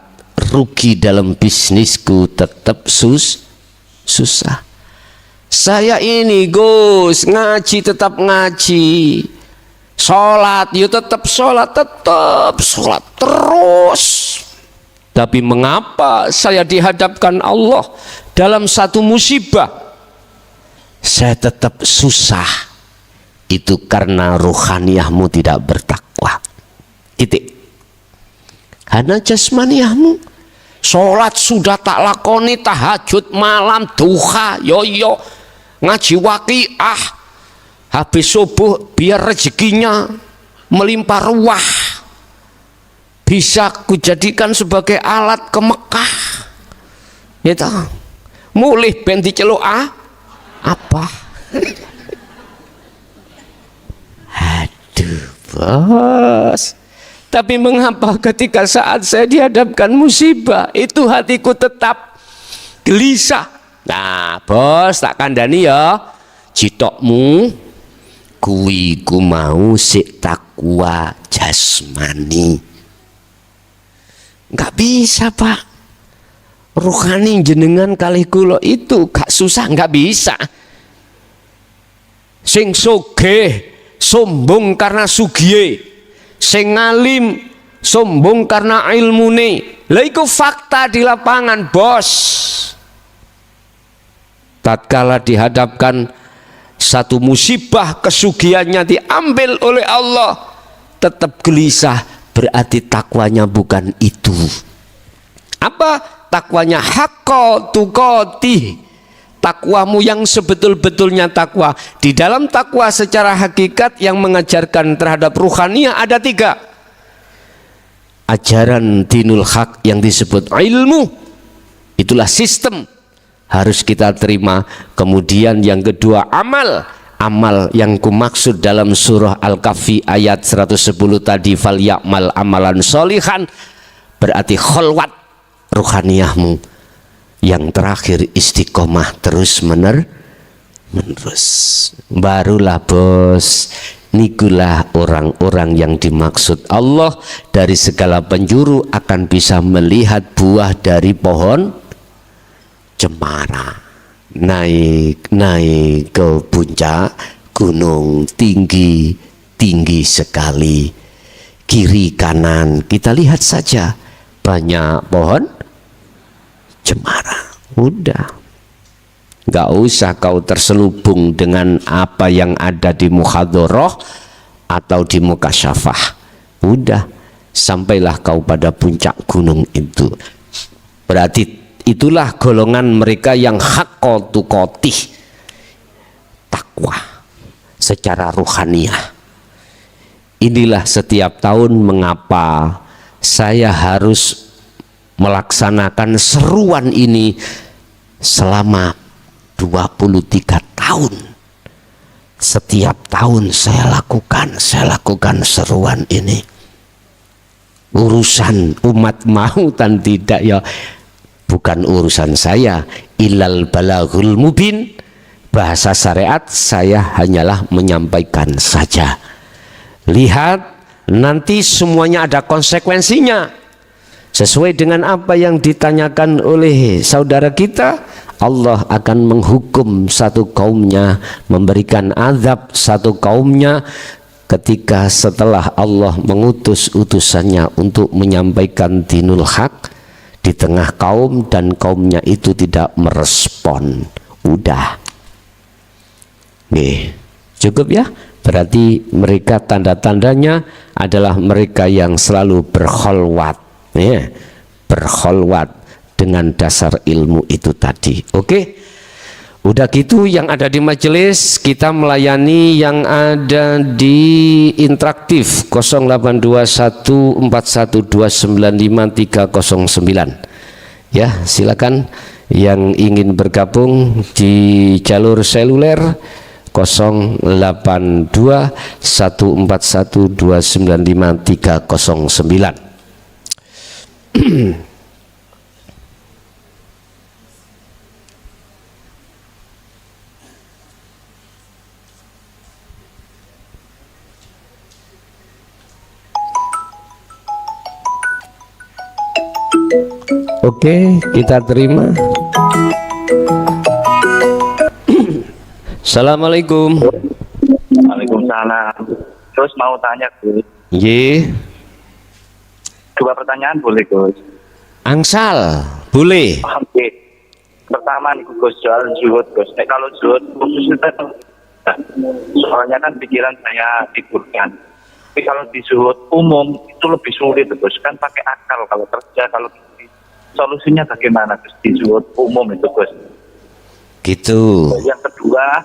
rugi dalam bisnisku tetap susah. Saya ini Gus, ngaji tetap ngaji, sholat ya tetap sholat terus. Tapi mengapa saya dihadapkan Allah dalam satu musibah saya tetap susah? Itu karena ruhaniyahmu tidak bertakwa. Titik. Karena jasmaniyahmu, sholat sudah tak lakoni, tahajud malam, duha, yoyo, ngaji waqiah, habis subuh biar rezekinya melimpah ruah, bisa kujadikan sebagai alat ke Mekah. Gitu. Mulih ben diceluk apa? Aduh, bos. Tapi mengapa ketika saat saya dihadapkan musibah itu hatiku tetap gelisah? Nah, bos, tak kandani ya. Citokmu kuwi ku mau sik takwa jasmani. Nggak bisa, Pak. Rohani jenengan kalih kula itu gak susah, nggak bisa. Sing sugih sombong karena sugihe, sing ngalim sombong karena ilmune. Lah iku fakta di lapangan, bos. Tatkala dihadapkan satu musibah, kesugihannya diambil oleh Allah, tetap gelisah, berarti takwanya bukan itu. Apa? Takwanya haqqa tuqatih, takwamu yang sebetul-betulnya takwa. Di dalam takwa secara hakikat yang mengajarkan terhadap ruhaniyah ada 3. Ajaran dinul haq yang disebut ilmu, itulah sistem harus kita terima. Kemudian yang kedua amal yang kumaksud dalam surah Al-Kahfi ayat 110 tadi, fal ya'mal amalan sholihan, berarti kholwat ruhaniyahmu. Yang terakhir istiqomah terus menerus. Barulah bos, nikulah orang-orang yang dimaksud Allah dari segala penjuru akan bisa melihat buah dari pohon cemara. Naik ke puncak gunung tinggi sekali, kiri kanan kita lihat saja banyak pohon cemara. Udah, nggak usah kau terselubung dengan apa yang ada di muhadharah atau di mukasyafah. Udah, sampailah kau pada puncak gunung itu. Berarti itulah golongan mereka yang haqqa tuqatih, takwa secara ruhaniyah. Inilah setiap tahun mengapa saya harus melaksanakan seruan ini selama 23 tahun. Setiap tahun saya lakukan seruan ini. Urusan umat mau dan tidak ya bukan urusan saya. Ilal balaghul mubin, bahasa syariat saya hanyalah menyampaikan saja. Lihat, nanti semuanya ada konsekuensinya. Sesuai dengan apa yang ditanyakan oleh saudara kita, Allah akan menghukum satu kaumnya, memberikan azab satu kaumnya ketika setelah Allah mengutus utusannya untuk menyampaikan dinul haq di tengah kaum dan kaumnya itu tidak merespon. Udah. Nih, cukup ya? Berarti mereka tanda-tandanya adalah mereka yang selalu berkholwat, ya, berkholwat dengan dasar ilmu itu tadi. Oke, udah gitu yang ada di majelis kita melayani yang ada di interaktif 082141295309. Ya, silakan yang ingin bergabung di jalur seluler 082141295309. Oke, kita terima. Assalamualaikum. Waalaikumsalam. Terus mau tanya Gus, Ye, dua pertanyaan boleh Gus? angsal, boleh. Oke. Pertama nih Gus, soal zuhud Gus. Kalau zuhud khusus itu soalnya kan pikiran saya tiburkan. Tapi kalau di zuhud umum itu lebih sulit Gus, kan pakai akal kalau kerja, kalau solusinya bagaimana Gus di zuhud umum itu Gus? Gitu. Yang kedua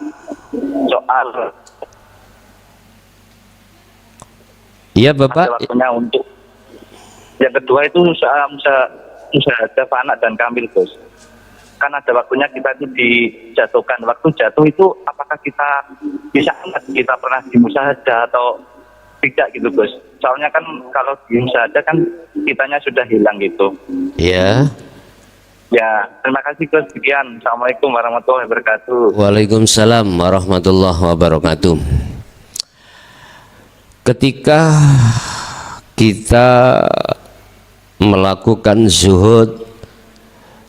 soal Iya ada Bapak. waktunya untuk yang kedua itu musahadah anak dan kamil Gus. Kan ada waktunya kita itu dijatuhkan. Waktu jatuh itu apakah kita bisa kita pernah dimusahadah atau tidak gitu Gus? Soalnya kan kalau dimusahadah kan kitanya sudah hilang gitu. Ya. Ya, terima kasih Gus. Sekian. Assalamualaikum warahmatullahi wabarakatuh. Waalaikumsalam warahmatullahi wabarakatuh. Ketika kita melakukan zuhud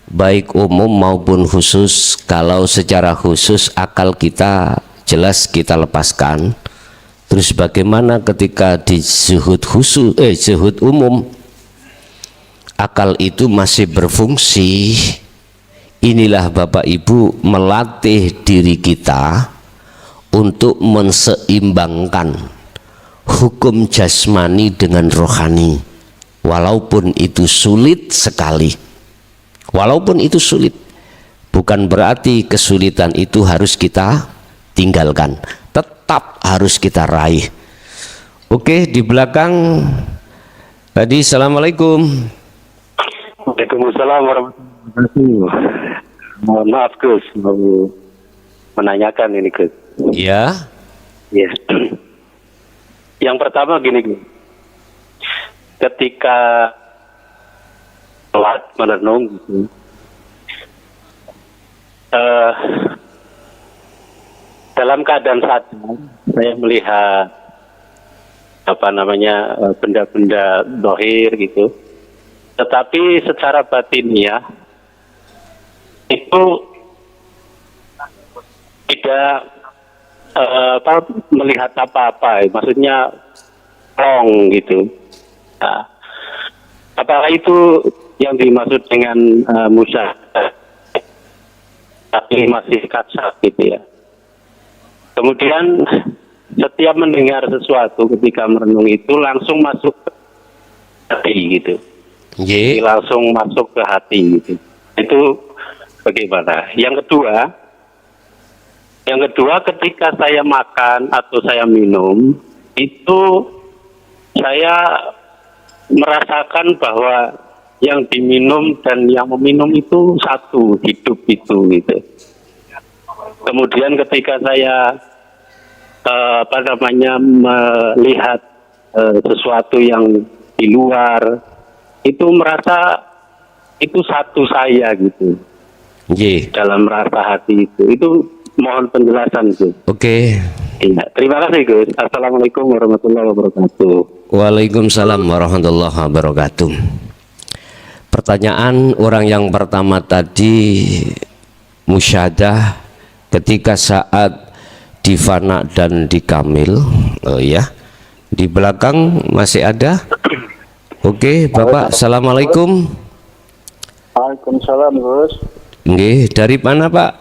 baik umum maupun khusus, kalau secara khusus akal kita jelas kita lepaskan. Terus bagaimana ketika di zuhud khusus zuhud umum akal itu masih berfungsi? Inilah Bapak Ibu melatih diri kita untuk menseimbangkan hukum jasmani dengan rohani, walaupun itu sulit sekali. Walaupun itu sulit, bukan berarti kesulitan itu harus kita tinggalkan, tetap harus kita raih. Oke, di belakang tadi. Assalamualaikum. Waalaikumsalam warahmatullahi wabarakatuh. Mohon maaf Gus, mau menanyakan ini Gus. Ya. Ya. Yang pertama gini Gus, ketika sholat merenung gitu, dalam keadaan sadar saya melihat benda-benda dohir gitu, tetapi secara batiniah itu tidak melihat apa-apa, maksudnya plong gitu. Nah, apakah itu yang dimaksud dengan musyahadah, tapi masih kasar gitu ya? Kemudian setiap mendengar sesuatu ketika merenung itu langsung masuk ke hati gitu. Ye. Langsung masuk ke hati gitu. Itu bagaimana? Yang kedua ketika saya makan atau saya minum itu saya merasakan bahwa yang diminum dan yang meminum itu satu, hidup itu gitu. Kemudian ketika saya melihat sesuatu yang di luar itu merasa itu satu saya gitu. Ye. Dalam rasa hati itu mohon penjelasan Gus. Oke. Ya, terima kasih Gus. Assalamualaikum warahmatullahi wabarakatuh. Waalaikumsalam warahmatullahi wabarakatuh. Pertanyaan orang yang pertama tadi, musyahadah ketika saat di fana dan di kamil. Oh ya, di belakang masih ada. Oke Bapak, assalamualaikum. Waalaikumsalam Gus. Nggih, dari mana Pak?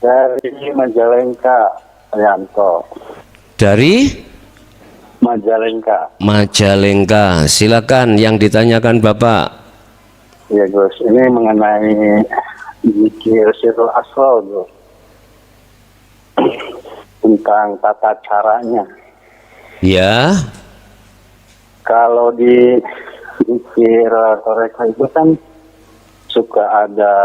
Dari Majalengka, Yanto. Dari Majalengka. Majalengka. Silakan yang ditanyakan Bapak. Ya Gus, ini mengenai zikir sirul asrar Gus. Tentang tata caranya. Ya, Kalau di zikir toreka itu kan suka ada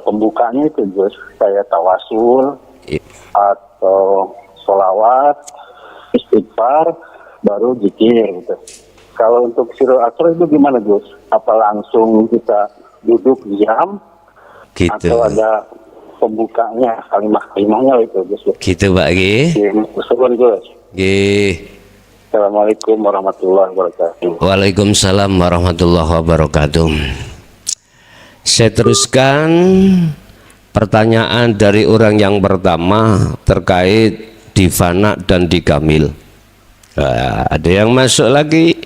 pembukanya itu Gus, kayak tawasul atau sholawat, istighfar, baru zikir gitu. Kalau untuk sirul asrar itu gimana Gus? Apa langsung kita duduk diam gitu. atau ada pembukanya, kalimat-kalimatnya itu Gus? Gitu Pak G. Usulun Gus. G. Assalamualaikum warahmatullahi wabarakatuh. Waalaikumsalam warahmatullahi wabarakatuh. Saya teruskan pertanyaan dari orang yang pertama terkait di fana dan di kamil. Ada yang masuk lagi.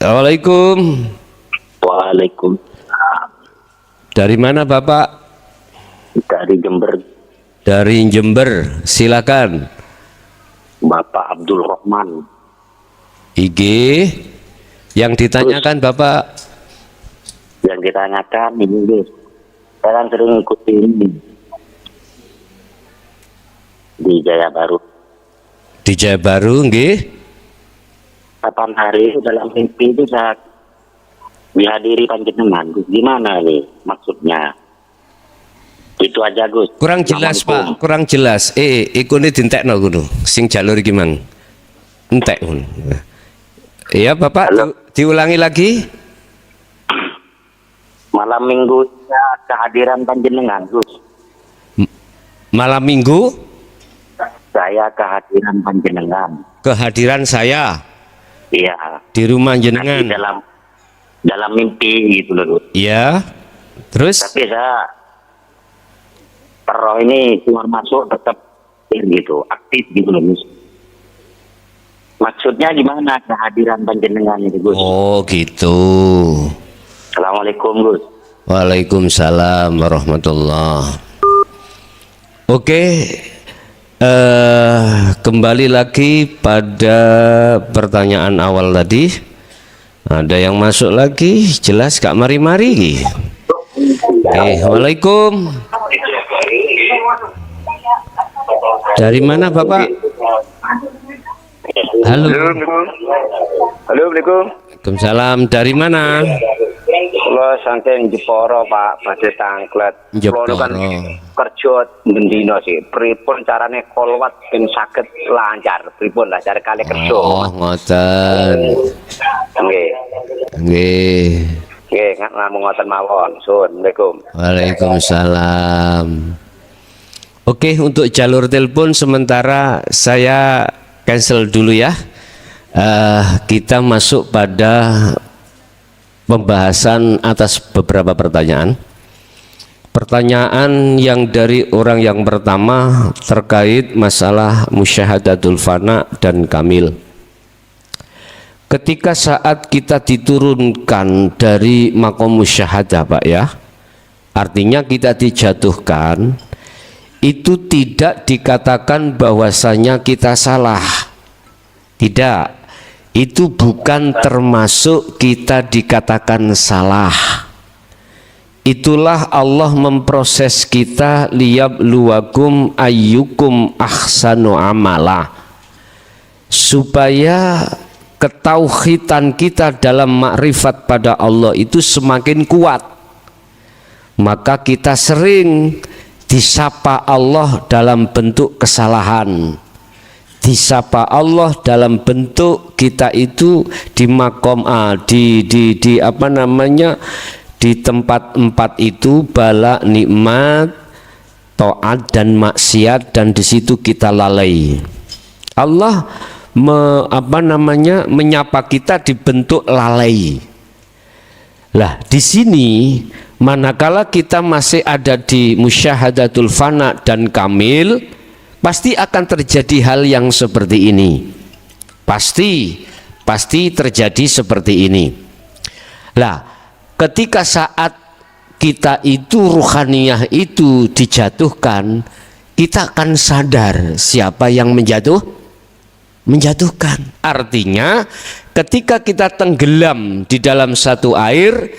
Assalamualaikum. Waalaikumsalam. Dari mana Bapak? Dari Jember, Dari Jember. Silakan. Bapak Abdul Rahman. IG. Yang ditanyakan Bapak. Yang ditanyakan ini Gus, saya kan sering ikuti ini di Jaya Baru. Di Jaya Baru, nggih. Kapan hari itu dalam mimpi itu saya dihadiri panjenengan. Gus, gimana nih maksudnya? Itu aja Gus. Kurang jelas Pak, kurang jelas. Ikune dintekno ngono. Sing jalur iki mang. Entek ngono. Iya Bapak, diulangi lagi. Malam minggunya kehadiran panjenengan Gus. Malam Minggu Saya kehadiran panjenengan. kehadiran saya Iya. di rumah Nanti jenengan. dalam mimpi gitu loh Gus. Iya. Terus Tapi saya roh ini keluar masuk tetap gitu, aktif gitu loh Gus. Maksudnya gimana kehadiran panjenengan itu Gus? oh gitu. Assalamualaikum Gus. Waalaikumsalam warahmatullah. Oke, kembali lagi pada pertanyaan awal tadi. Ada yang masuk lagi? Jelas Kak mari-mari. Oke, Waalaikum. Dari mana Bapak? Halo. Assalamualaikum. Waalaikumsalam. Dari mana? Kulo saking Jepara Pak, badhe tanglet. Kulo kan Jepara. kerja bendino sih. Pripun carane kolwat ben saged lancar? Pripun lah cara kali kerja? Oh, ngoten. Nggih. Nggih. Nggih, ngomong ngoten mawon. Assalamualaikum. Waalaikumsalam. Oke, untuk jalur telepon sementara saya cancel dulu ya. Kita masuk pada pembahasan atas beberapa pertanyaan. Pertanyaan yang dari orang yang pertama terkait masalah musyahadatul fana dan kamil. Ketika saat kita diturunkan dari makom musyahadah Pak ya, artinya kita dijatuhkan, itu tidak dikatakan bahwasanya kita salah. Tidak, itu bukan termasuk kita dikatakan salah. Itulah Allah memproses kita liyabluwakum ayyukum ahsanu amala, supaya ketauhidan kita dalam makrifat pada Allah itu semakin kuat. Maka kita sering disapa Allah dalam bentuk kesalahan, disapa Allah dalam bentuk kita itu di makom di tempat empat itu bala, nikmat, taat dan maksiat, dan di situ kita lalai. Allah menyapa kita di bentuk lalai. Lah di sini manakala kita masih ada di musyahadatul fana dan kamil, pasti akan terjadi hal yang seperti ini. Pasti terjadi seperti ini. Lah, ketika saat kita itu ruhaniyah itu dijatuhkan, kita akan sadar siapa yang menjatuhkan. Artinya ketika kita tenggelam di dalam satu air,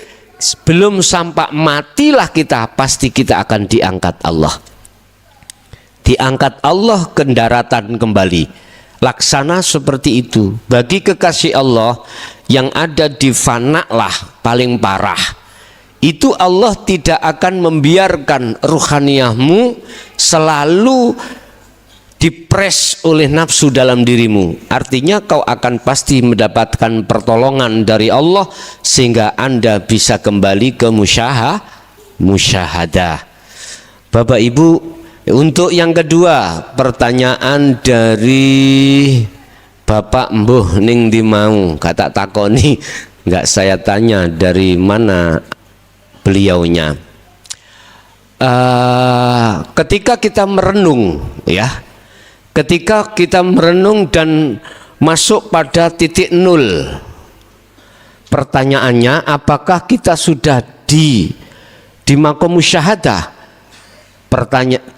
belum sampai matilah kita, pasti kita akan diangkat Allah. Diangkat Allah ke daratan kembali. Laksana seperti itu. Bagi kekasih Allah yang ada di fana lah paling parah. Itu Allah tidak akan membiarkan ruhaniyahmu selalu dipres oleh nafsu dalam dirimu. Artinya kau akan pasti mendapatkan pertolongan dari Allah sehingga Anda bisa kembali ke musyahadah. Bapak Ibu, untuk yang kedua, pertanyaan dari Bapak Mbuh ning di mau, kata takoni, nggak saya tanya dari mana beliaunya. Ketika kita merenung, ya, ketika kita merenung dan masuk pada titik nol, pertanyaannya, apakah kita sudah di makom musyahadah?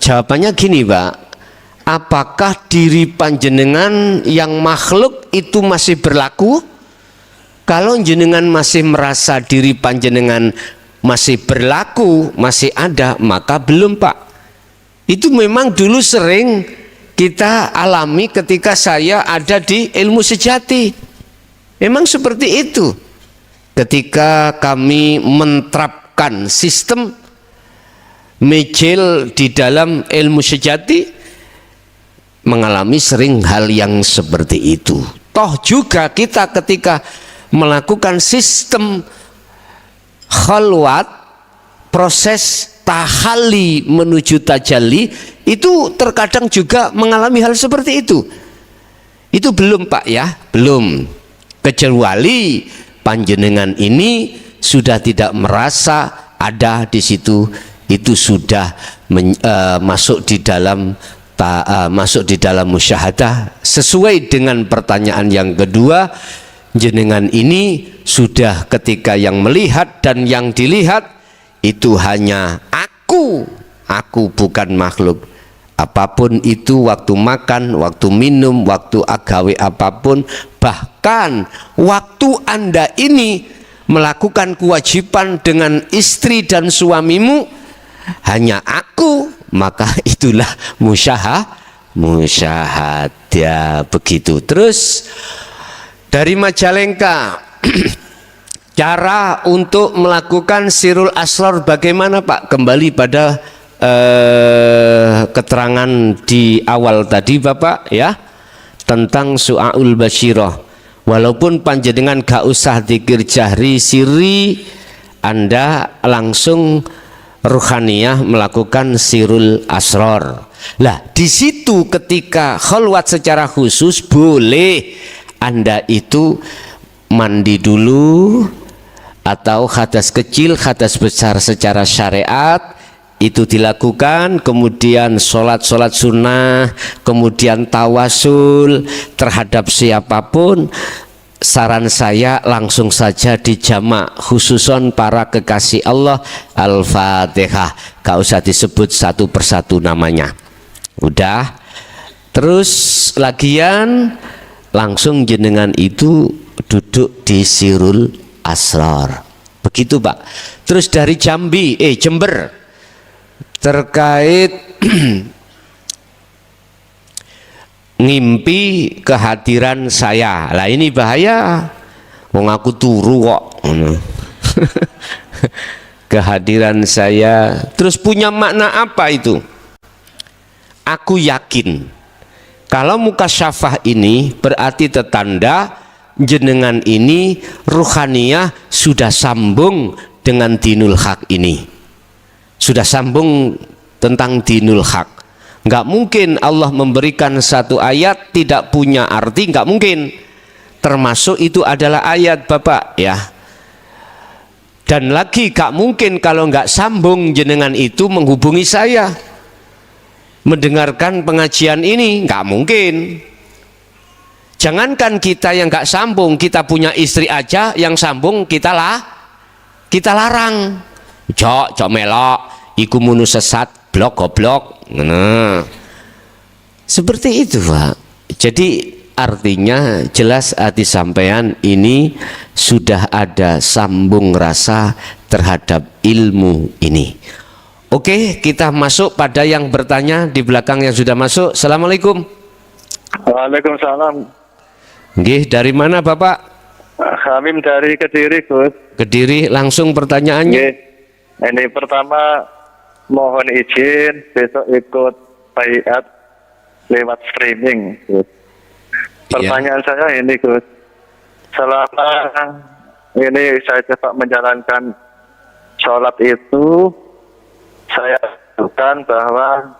Jawabannya gini, Pak. Apakah diri panjenengan yang makhluk itu masih berlaku? Kalau jenengan masih merasa diri panjenengan masih berlaku, masih ada, maka belum, Pak. Itu memang dulu sering kita alami ketika saya ada di ilmu sejati. Memang seperti itu. Ketika kami menerapkan sistem mejel di dalam ilmu sejati, mengalami sering hal yang seperti itu. Toh juga kita ketika melakukan sistem khalwat, proses tahalli menuju tajalli, itu terkadang juga mengalami hal seperti itu. Itu belum, Pak, ya, belum. Kecuali panjenengan ini sudah tidak merasa ada di situ, itu sudah masuk di dalam musyahadah. Sesuai dengan pertanyaan yang kedua, jenengan ini sudah ketika yang melihat dan yang dilihat itu hanya aku bukan makhluk. Apapun itu, waktu makan, waktu minum, waktu agawe apapun, bahkan waktu Anda ini melakukan kewajiban dengan istri dan suamimu, hanya aku, maka itulah musyahadah. Begitu. Terus dari Majalengka, cara untuk melakukan sirul asrar bagaimana, Pak? Kembali pada keterangan di awal tadi, Bapak, ya, tentang su'aul basyirah. Walaupun panjenengan gak usah dzikir jahri sirri, Anda langsung ruhaniyah melakukan sirul asrar. Lah, di situ ketika khalwat secara khusus boleh Anda itu mandi dulu, atau hadas kecil, hadas besar secara syariat itu dilakukan, kemudian sholat sunnah, kemudian tawasul terhadap siapapun. Saran saya langsung saja dijamak, khususon para kekasih Allah, Al-Fatihah, gak usah disebut satu persatu namanya. Udah. Terus lagian langsung jenengan itu duduk di sirul asrar. Begitu, Pak. Terus dari Jember terkait ngimpi kehadiran saya. Lah ini bahaya. Wong aku turu kok. Kehadiran saya. Terus punya makna apa itu? Aku yakin kalau mukasyafah ini berarti tertanda jenengan ini ruhaniyah sudah sambung dengan dinul haq ini. Sudah sambung tentang dinul haq. Nggak mungkin Allah memberikan satu ayat tidak punya arti, nggak mungkin. Termasuk itu adalah ayat, Bapak, ya. Dan lagi nggak mungkin kalau nggak sambung jenengan itu menghubungi saya, mendengarkan pengajian ini, nggak mungkin. Jangankan kita yang nggak sambung, kita punya istri aja yang sambung kita larang. Cok melok, iku munu sesat, blok goblok. Nah, seperti itu, Pak. Jadi artinya jelas hati sampean ini sudah ada sambung rasa terhadap ilmu ini. Oke, kita masuk pada yang bertanya di belakang yang sudah masuk. Assalamualaikum. Waalaikumsalam. Nggih, dari mana Bapak? Hamim dari Kediri, Gus. Kediri, langsung pertanyaannya. Ini pertama, mohon izin besok ikut baiat lewat streaming, Gus. Pertanyaan saya ini, Gus. Selama ini saya coba menjalankan sholat itu, saya lakukan bahwa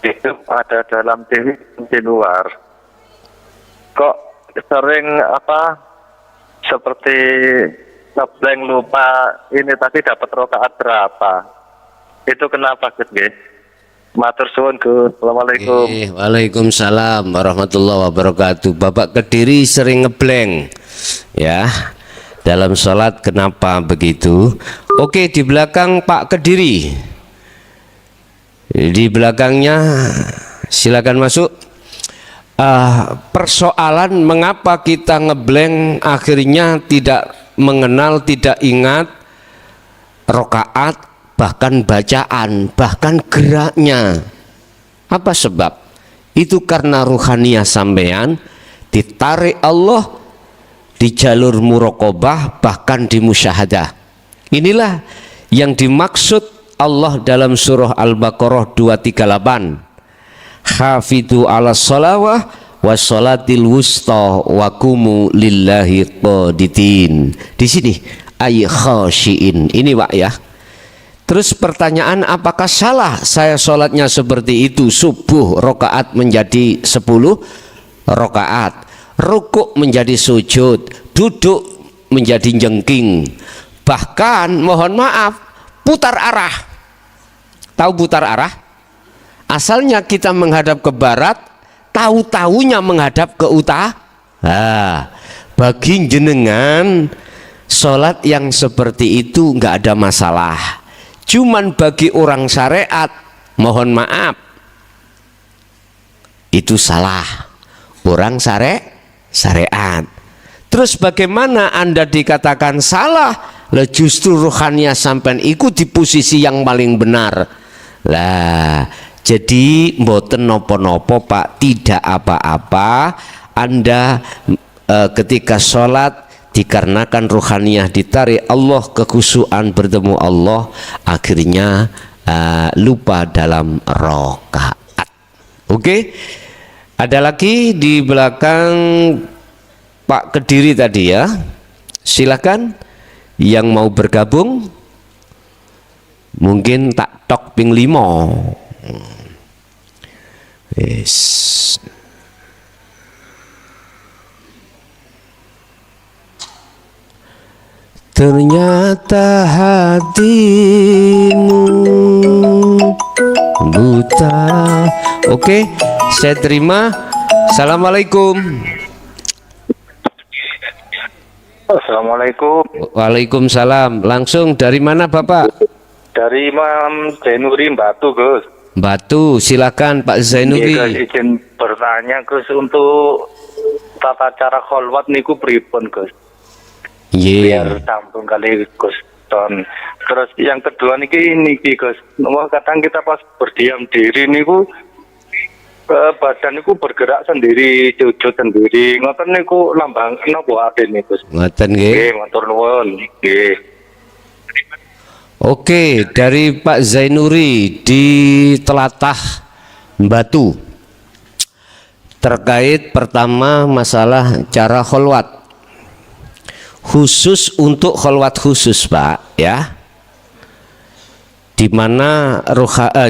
hidup ada dalam diri dan di luar. Kok sering seperti ngeblank lupa ini tadi dapat rakaat berapa? Itu kenapa, Gus? Matur suwun, Gus. Assalamualaikum. Waalaikumsalam warahmatullahi wabarakatuh. Bapak Kediri sering ngeblank ya dalam sholat, kenapa begitu? Oke, di belakang Pak Kediri, di belakangnya silakan masuk. Persoalan mengapa kita ngeblank, akhirnya tidak mengenal, tidak ingat rokaat, bahkan bacaan, bahkan geraknya. Apa sebab? Itu karena ruhaniyah sampean ditarik Allah di jalur muraqabah, bahkan di musyahadah. Inilah yang dimaksud Allah dalam surah Al-Baqarah 238. Hafidhu ala sholawah wa sholatil wusta wa kumu lillahi qanitin. Di sini ay khashiin. Ini Pak ya. Terus pertanyaan, apakah salah saya sholatnya seperti itu? Subuh rokaat menjadi 10 rokaat, rukuk menjadi sujud, duduk menjadi jengking, bahkan mohon maaf putar arah. Tahu putar arah? Asalnya kita menghadap ke barat, tahu-tahunya menghadap ke utara. Bagi jenengan sholat yang seperti itu nggak ada masalah. Cuman bagi orang syariat, mohon maaf, itu salah. Orang syariat. Terus bagaimana Anda dikatakan salah? Lah justru ruhaniyah sampean ikut di posisi yang paling benar. Lah, jadi mboten nopo-nopo Pak, tidak apa-apa. Anda ketika sholat dikarenakan ruhaniyah ditarik Allah, kekhusyuan bertemu Allah, akhirnya lupa dalam rakaat. Oke? Ada lagi di belakang Pak Kediri tadi ya. Silakan yang mau bergabung. Mungkin tak tok ping 5. Yes. Ternyata hatimu buta. Oke, saya terima. Assalamualaikum. Assalamualaikum. Waalaikumsalam. Langsung dari mana Bapak? Dari Imam Zainuri Batu, Gus. Batu, silakan Pak Zainuri. Gus, izin bertanya, Gus, untuk tata cara kholwat niku pripun, Gus? Biar sampun kali Gus Ton. Terus yang kedua niki Gus, kadang kita pas berdiam diri niku badan niku bergerak sendiri, sujud sendiri. Ngoten niku lambang napa aden niku, Gus? Ngoten nggih. Nggih, matur nuwun. Nggih. Oke, dari Pak Zainuri di Telatah Batu. Terkait pertama masalah cara kholwat. Khusus untuk kholwat khusus Pak ya. Di mana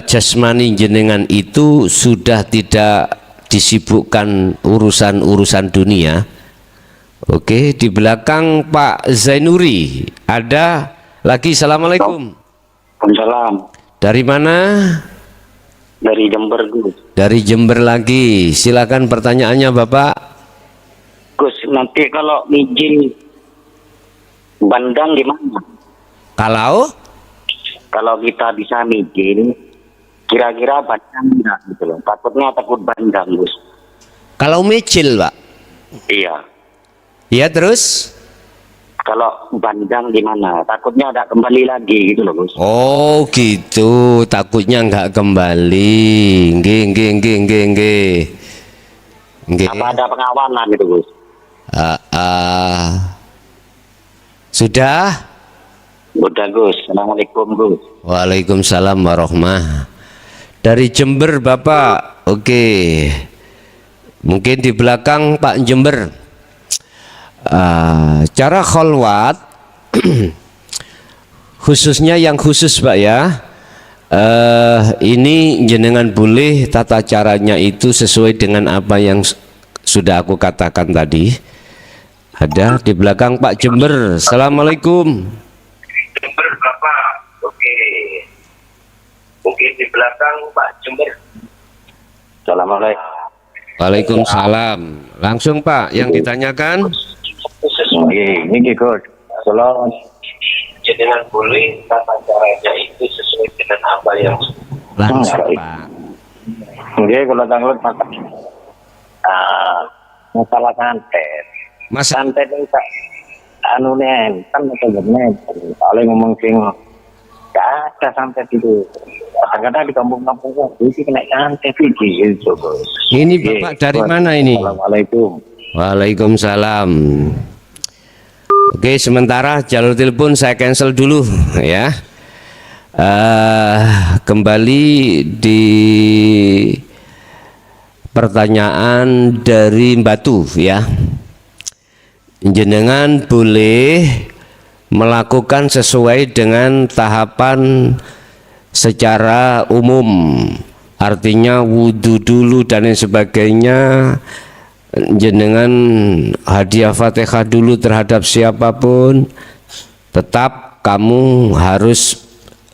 jasmani jenengan itu sudah tidak disibukkan urusan-urusan dunia. Oke, di belakang Pak Zainuri ada lagi. Assalamualaikum. Waalaikumsalam. Dari mana? Dari Jember, Gus. Dari Jember lagi. Silakan pertanyaannya Bapak. Gus, nanti kalau mijin bandang gimana? Kalau kita bisa mijin, kira-kira bandang enggak gitu loh. Takut bandang, Gus. Kalau micil Pak. Iya. Ya terus? Kalau bandang gimana? Takutnya ada kembali lagi gitu loh, Gus. Oh gitu, takutnya nggak kembali. Nggih. Apa ada pengawalan gitu, Gus? Sudah? Udah, Gus. Assalamualaikum, Gus. Waalaikumsalam warahmah. Dari Jember Bapak. Oke. Mungkin di belakang Pak Jember. Cara kholwat khususnya yang khusus Pak ya, ini jenengan boleh tata caranya itu sesuai dengan apa yang sudah aku katakan tadi. Ada di belakang Pak Jember. Assalamualaikum. Jember Bapak. Oke. Mungkin di belakang Pak Jember. Assalamualaikum. Waalaikumsalam. Langsung Pak yang ditanyakan. Ini Gus. Salam. Jenengan boleh tata caranya itu sesuai dengan apa yang Langsung Pak. Oke, kalau tanggal masalah santet. Mas Santet itu anu nen, kan bener paling ngomong sing gak ada santet itu. Kadang-kadang di kampung-kampung itu kena santet gitu, Bos. ini Bapak dari mana ini? Assalamualaikum. Waalaikumsalam. Oke, sementara jalur telepon saya cancel dulu ya. Kembali di pertanyaan dari Batu ya. Jenengan boleh melakukan sesuai dengan tahapan secara umum, artinya wudhu dulu dan lain sebagainya. Jenengan hadiah Fatihah dulu terhadap siapapun, tetap kamu harus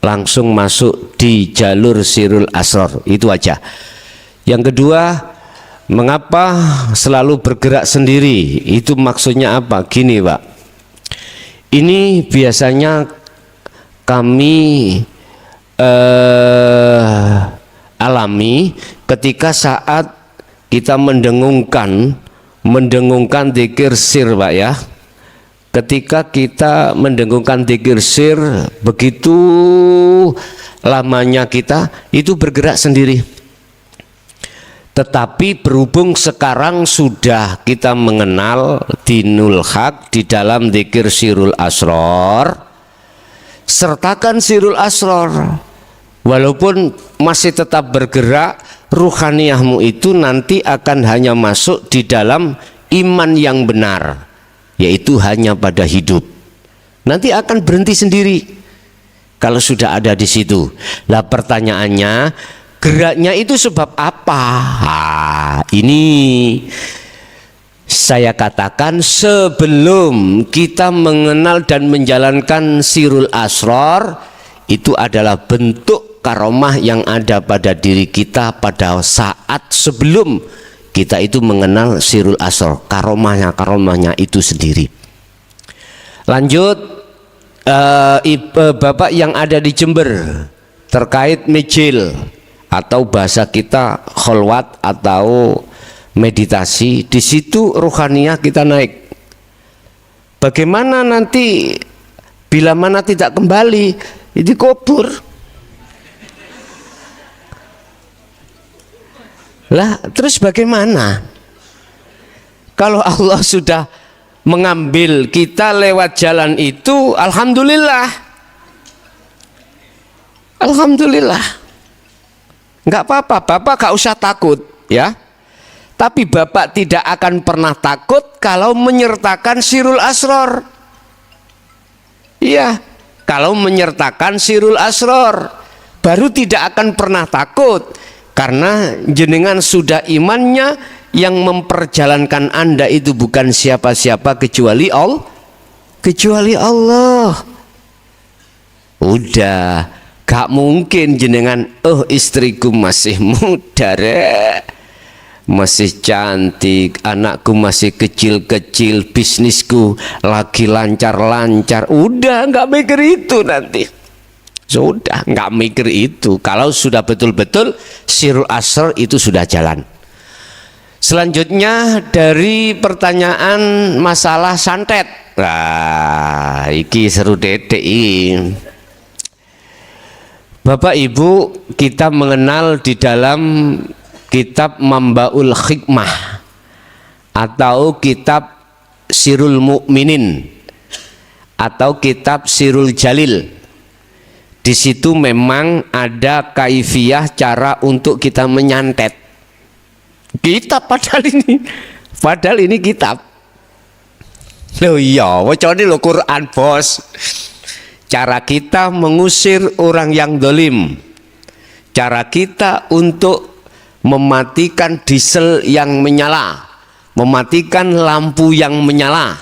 langsung masuk di jalur Sirul Asror, itu aja. Yang kedua, mengapa selalu bergerak sendiri? Itu maksudnya apa? Gini Pak, ini biasanya kami alami ketika saat kita mendengungkan dzikir sir Pak ya. Ketika kita mendengungkan dzikir sir, begitu lamanya kita itu bergerak sendiri. Tetapi berhubung sekarang sudah kita mengenal dinul haq di dalam dzikir sirul asror, sertakan sirul asror. Walaupun masih tetap bergerak, ruhaniyahmu itu nanti akan hanya masuk di dalam iman yang benar, yaitu hanya pada hidup. Nanti akan berhenti sendiri kalau sudah ada di situ. Lah pertanyaannya, geraknya itu sebab apa? Ini saya katakan sebelum kita mengenal dan menjalankan sirul asror, itu adalah bentuk karomah yang ada pada diri kita pada saat sebelum kita itu mengenal sirul asror. Karomahnya itu sendiri. Lanjut, Bapak yang ada di Jember terkait mijil atau bahasa kita kholwat atau meditasi, di situ ruhaniyah kita naik. Bagaimana nanti bila mana tidak kembali, dikubur. Lah terus bagaimana? Kalau Allah sudah mengambil kita lewat jalan itu, alhamdulillah. Alhamdulillah. Enggak apa-apa, Bapak gak usah takut ya. Tapi Bapak tidak akan pernah takut kalau menyertakan sirul asror. Iya, kalau menyertakan sirul asror baru tidak akan pernah takut. Karena jenengan sudah imannya yang memperjalankan Anda itu bukan siapa-siapa kecuali Allah. Udah, gak mungkin jenengan, oh istriku masih muda rek, masih cantik, anakku masih kecil-kecil, bisnisku lagi lancar-lancar. Udah, gak mikir itu nanti. Sudah nggak mikir itu. Kalau sudah betul-betul sirul asr itu sudah jalan. Selanjutnya dari pertanyaan masalah santet. Nah, iki seru dedek ini. Bapak Ibu, kita mengenal di dalam kitab Mambaul Hikmah atau kitab Sirul Mukminin atau kitab Sirul Jalil. Di situ memang ada kaifiyah cara untuk kita menyantet. Kitab padahal ini kitab. Loh iya, wacane lho Quran, Bos. Cara kita mengusir orang yang dolim, cara kita untuk mematikan diesel yang menyala, mematikan lampu yang menyala.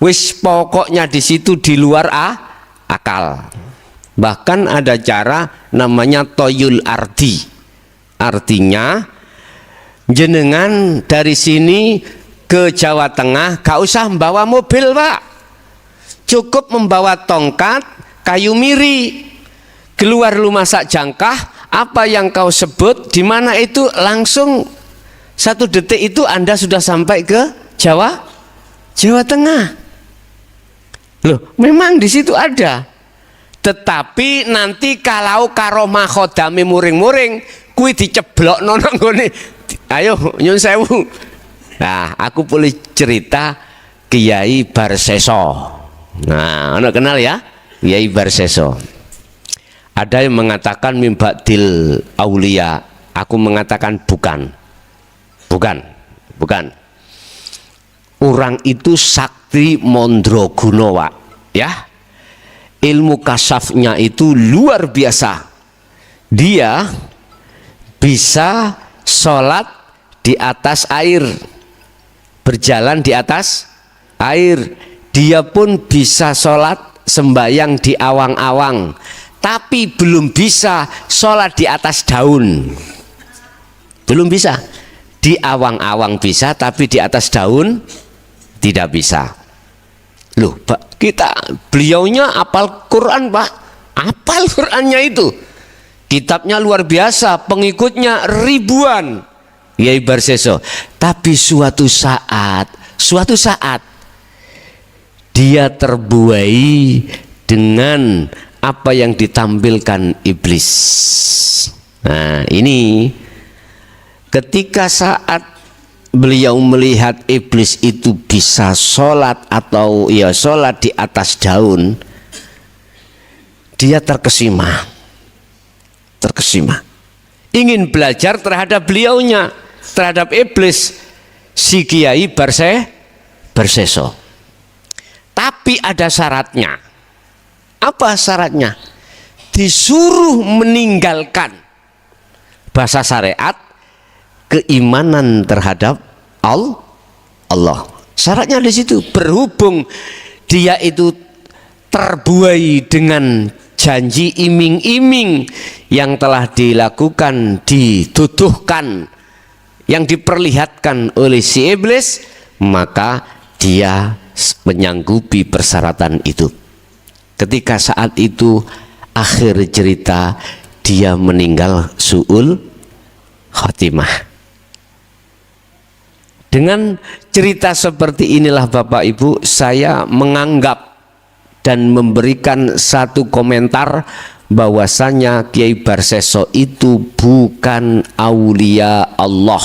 Wis pokoknya di situ di luar akal. Bahkan ada cara namanya toyul ardi. Artinya jenengan dari sini ke Jawa Tengah gak usah membawa mobil, Pak. Cukup membawa tongkat, kayu miri. Keluar rumah sak jangkah, apa yang kau sebut di mana itu langsung 1 detik itu Anda sudah sampai ke Jawa Tengah. Loh, memang di situ ada. Tetapi nanti kalau karomah khodame muring-muring kuwi diceblok nang nggone. Ayo nyun sewu. Nah, aku boleh cerita Kiai Barseso. Nah, anda kenal ya? Kiai Barseso. Ada yang mengatakan mimbadil aulia. Aku mengatakan bukan. Bukan. Orang itu sakti Mondroguno, Pak. Ya. Ilmu kasafnya itu luar biasa. Dia bisa sholat di atas air, berjalan di atas air. Dia pun bisa sholat sembahyang di awang-awang, tapi belum bisa sholat di atas daun. Belum bisa. Di awang-awang bisa, tapi di atas daun tidak bisa. Loh, Pak, beliaunya apal Quran, Pak. Apal Qurannya itu. Kitabnya luar biasa, pengikutnya ribuan. Kiai Barseso. Tapi suatu saat dia terbuai dengan apa yang ditampilkan iblis. Nah, ini ketika saat beliau melihat iblis itu bisa sholat atau ya sholat di atas daun, dia terkesima, ingin belajar terhadap beliaunya, terhadap iblis, si Kiai Barseso. Tapi ada syaratnya. Apa syaratnya? Disuruh meninggalkan bahasa syariat, keimanan terhadap Allah. Syaratnya di situ. Berhubung dia itu terbuai dengan janji iming-iming yang telah dilakukan, dituduhkan, yang diperlihatkan oleh si iblis, maka dia menyanggupi persyaratan itu. Ketika saat itu akhir cerita, dia meninggal su'ul khotimah. Dengan cerita seperti inilah Bapak Ibu, saya menganggap dan memberikan satu komentar bahwasanya Kiai Barseso itu bukan aulia Allah,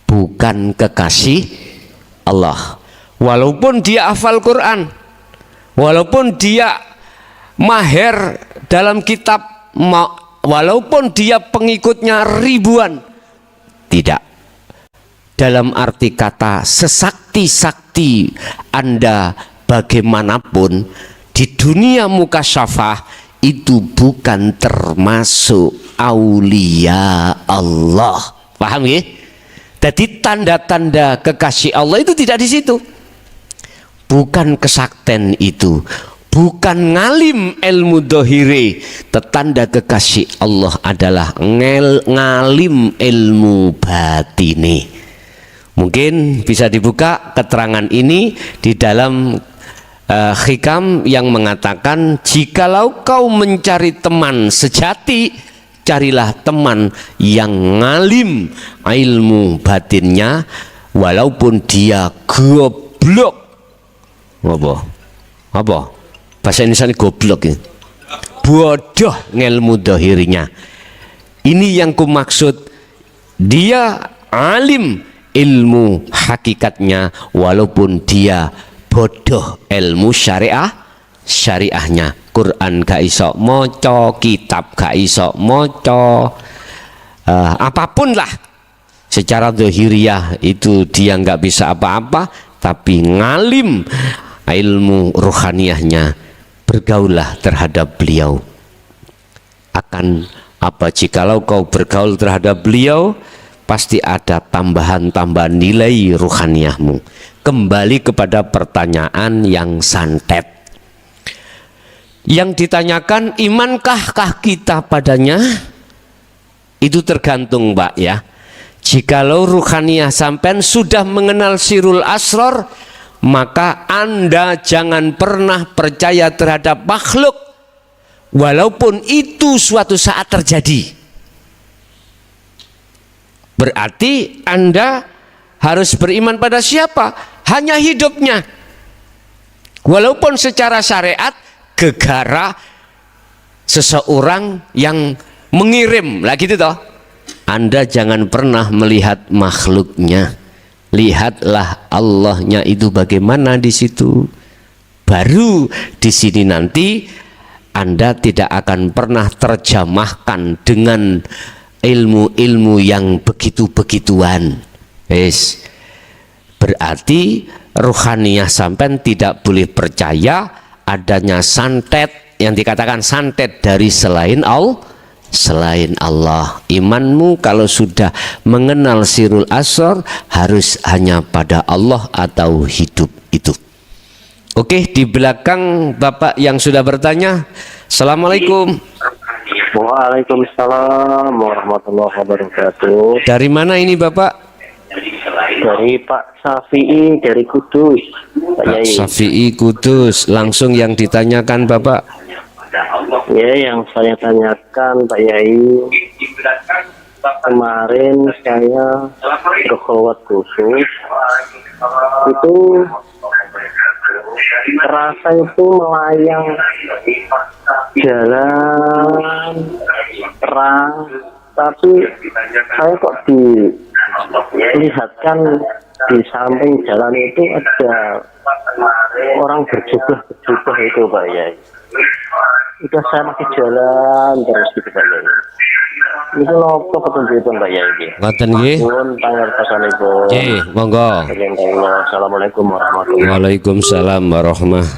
bukan kekasih Allah. Walaupun dia hafal Quran, walaupun dia mahir dalam kitab, walaupun dia pengikutnya ribuan, tidak. Dalam arti kata sesakti-sakti Anda bagaimanapun di dunia mukasyafah itu bukan termasuk aulia Allah. Paham ya? Jadi tanda-tanda kekasih Allah itu tidak di situ. Bukan kesakten itu, bukan ngalim ilmu dohire. Tetanda kekasih Allah adalah ngalim ilmu batini. Mungkin bisa dibuka keterangan ini di dalam hikam yang mengatakan, jikalau kau mencari teman sejati, carilah teman yang ngalim ilmu batinnya walaupun dia goblok. Apa bahasa Indonesia ini goblok ini? Bodoh ngelmu dohirinya. Ini yang ku maksud, dia alim ilmu hakikatnya walaupun dia bodoh ilmu syariahnya. Quran gak iso moco, kitab gak iso moco, apapun lah secara dohiriyah itu dia nggak bisa apa-apa, tapi ngalim ilmu ruhaniyahnya, bergaullah terhadap beliau. Akan apa jikalau kau bergaul terhadap beliau, pasti ada tambahan-tambahan nilai ruhaniyahmu. Kembali kepada pertanyaan yang santet. Yang ditanyakan, imankah kita padanya? Itu tergantung Pak ya. Jikalau ruhaniyah sampean sudah mengenal sirul asror, maka Anda jangan pernah percaya terhadap makhluk walaupun itu suatu saat terjadi. Berarti Anda harus beriman pada siapa? Hanya hidupnya. Walaupun secara syariat gegara seseorang yang mengirim, lah gitu toh. Anda jangan pernah melihat makhluknya, lihatlah Allahnya itu bagaimana di situ. Baru di sini nanti Anda tidak akan pernah terjamahkan dengan ilmu-ilmu yang begitu-begituan. Yes. Berarti ruhaniyah sampean tidak boleh percaya adanya santet, yang dikatakan santet dari selain Allah. Imanmu kalau sudah mengenal sirul asror harus hanya pada Allah atau hidup itu. Oke, di belakang Bapak yang sudah bertanya. Assalamualaikum. Waalaikumsalam warahmatullahi wabarakatuh. Dari mana ini Bapak? Dari Pak Syafi'i dari Kudus. Pak Syafi'i Kudus. Langsung yang ditanyakan Bapak. Ya, yang saya tanyakan Pak Yai, kemarin saya berkhulwat khusus itu terasa itu melayang jalan terang, tapi saya kok dilihatkan di samping jalan itu ada orang berjubah itu Pak Yai. Udah saya masih jalan terus gitu Pak Yai. Itu nopo petunjukipun Pak Yai. Ngoten nggih. Nuwun pangertosanipun. Nggih, monggo. Assalamualaikum warahmatullahi wabarakatuh. Waalaikumsalam warahmatullahi.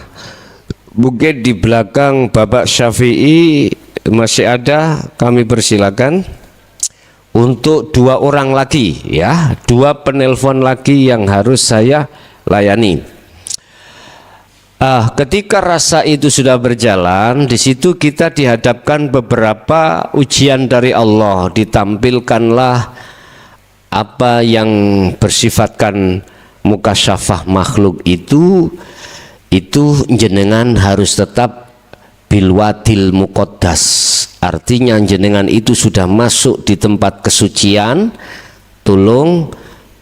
Mungkin di belakang Bapak Syafi'i masih ada, kami persilakan untuk 2 orang lagi ya, 2 penelpon lagi yang harus saya layani. Ketika rasa itu sudah berjalan, di situ kita dihadapkan beberapa ujian dari Allah. Ditampilkanlah apa yang bersifatkan mukasyafah makhluk itu jenengan harus tetap bilwadil muqaddas. Artinya jenengan itu sudah masuk di tempat kesucian, tolong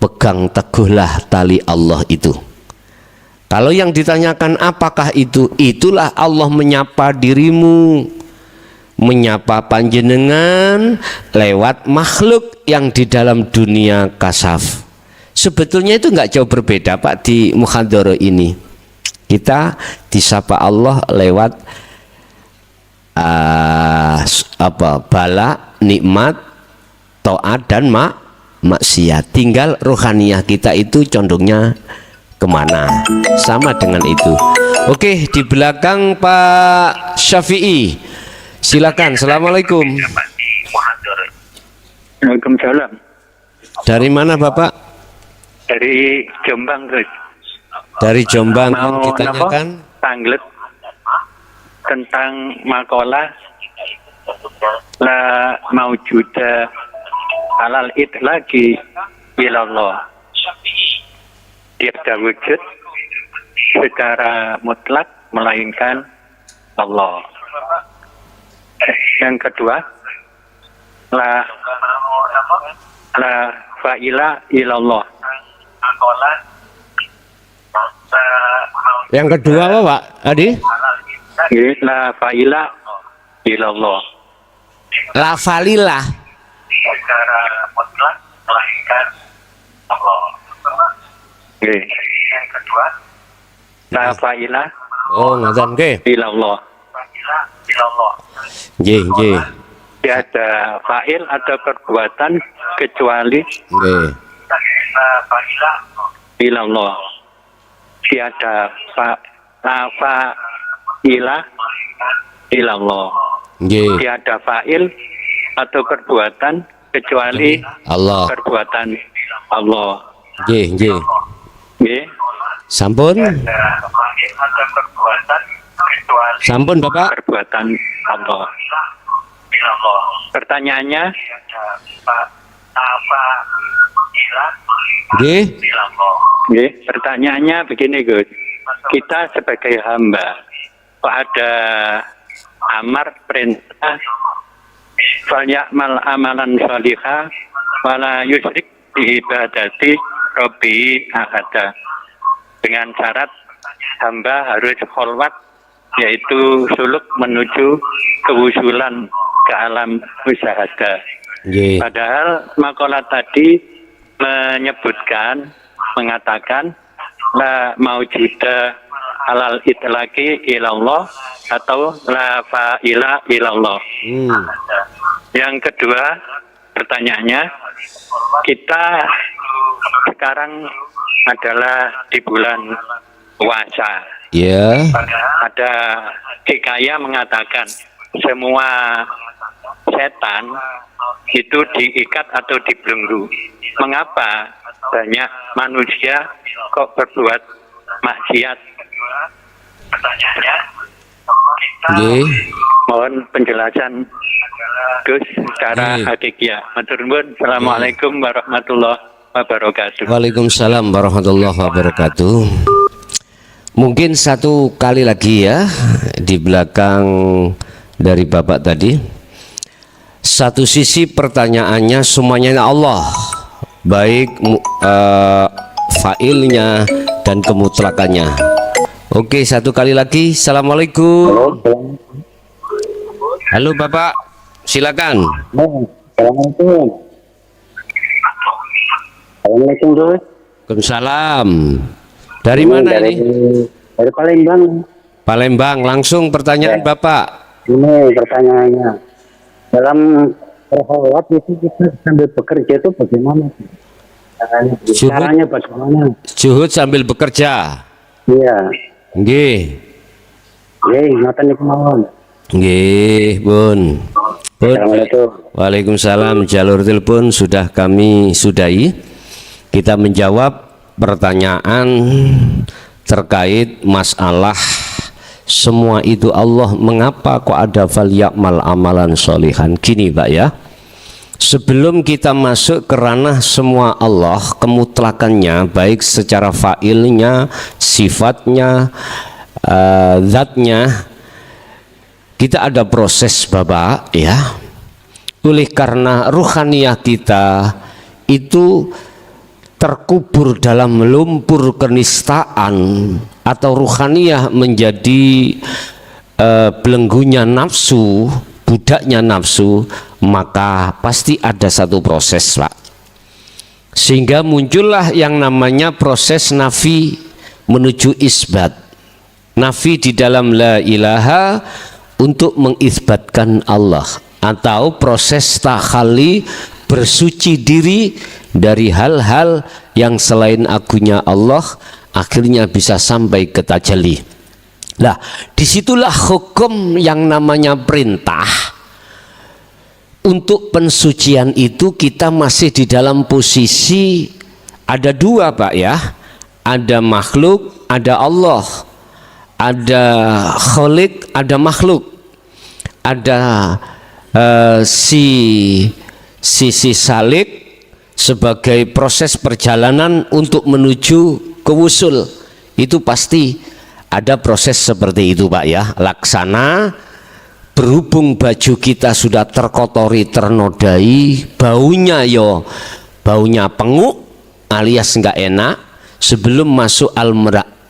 pegang teguhlah tali Allah itu. Kalau yang ditanyakan apakah itu, itulah Allah menyapa dirimu, menyapa panjenengan lewat makhluk yang di dalam dunia kasaf. Sebetulnya itu nggak jauh berbeda Pak di muhadharah ini. Kita disapa Allah lewat bala, nikmat, taat dan maksiat. Tinggal rohaniyah kita itu condongnya kemana, sama dengan itu. Oke, di belakang Pak Syafi'i, silakan. Assalamualaikum. Waalaikumsalam. Dari mana Bapak? Dari Jombang, Gus. Dari Jombang. Mau ditanyakan tanglet tentang makalah la maujuda alal itlaqi bilallah. Tiada wujud secara mutlak melainkan Allah. Yang kedua, la fa'ila ilallah. Yang kedua apa Pak tadi? Nggih, la fa'ila ilallah. La falilah. Secara mutlak melahirkan Allah. Nggih. Yang kedua, La fa'ila Oh ngoten nggih. ilallah. ilallah. Nggih, nggih. Tiada fa'il atau perbuatan kecuali Nggih. ilallah. Tiada la fa'ila ilallah. Nggih. Tiada fa'il atau perbuatan kecuali Allah. perbuatan Allah. Nggih, nggih. Nggih. Sampun? Sampun Bapak? Perbuatan Allah. Pertanyaannya, Nggih. nggih, pertanyaannya begini Gus. Kita sebagai hamba, kok ada amar perintah falyamal amalan sholihah wala yusyrik bi ibadati rabbi ahada. Dengan syarat hamba harus kholwat, yaitu suluk menuju kewusulan ke alam musyahada. Nggih. Padahal makalah tadi mengatakan la maujuda alal itlaqi ilallah atau la fa'ila ilallah. Yang kedua, pertanyaannya, kita sekarang adalah di bulan puasa. Ya. Ada hikayah mengatakan semua setan itu diikat atau dibelenggu. Mengapa banyak manusia kok berbuat maksiat? Pertanyaannya, Nggih. mohon penjelasan Gus secara hakikiah. Matur nuwun. Assalamualaikum warahmatullahi wabarakatuh. Waalaikumsalam warahmatullahi wabarakatuh. Mungkin satu kali lagi ya di belakang dari Bapak tadi. Satu sisi pertanyaannya semuanya Allah, baik failnya dan kemutlakannya. Oke, satu kali lagi. Assalamualaikum. Halo Bapak, silakan. Assalamualaikum. Assalamualaikum Gus. Waalaikumsalam. Dari mana ini? Dari Palembang. Palembang. Langsung pertanyaan Bapak. Ini pertanyaannya. Dalam berkhawat itu kita sambil bekerja itu bagaimana? Caranya bagaimana? Juhud sambil bekerja. Iya. Nggih. Nggih, ngoten niku mawon. Nggih, Bun. Bun. Assalamualaikum. Waalaikumsalam. Jalur telepon sudah kami sudahi. Kita menjawab pertanyaan terkait masalah semua itu Allah, mengapa kok ada falyamal amalan sholihan. Gini Pak ya, sebelum kita masuk ke ranah semua Allah, kemutlakannya baik secara fa'ilnya, sifatnya, zatnya, kita ada proses Bapak ya. Oleh karena ruhaniyah kita itu terkubur dalam lumpur kenistaan atau ruhaniyah menjadi belenggunya nafsu, budaknya nafsu, maka pasti ada satu proses Pak, sehingga muncullah yang namanya proses nafi menuju isbat. Nafi di dalam la ilaha untuk mengisbatkan Allah, atau proses takhali bersuci diri dari hal-hal yang selain agunya Allah, akhirnya bisa sampai ke tajalli. Nah, disitulah hukum yang namanya perintah. Untuk pensucian itu kita masih di dalam posisi ada dua Pak ya, ada makhluk, ada Allah, ada khalik, ada makhluk, ada sisi salik sebagai proses perjalanan untuk menuju ke wusul. Itu pasti ada proses seperti itu Pak ya, laksana berhubung baju kita sudah terkotori, ternodai, baunya baunya penguk alias nggak enak, sebelum masuk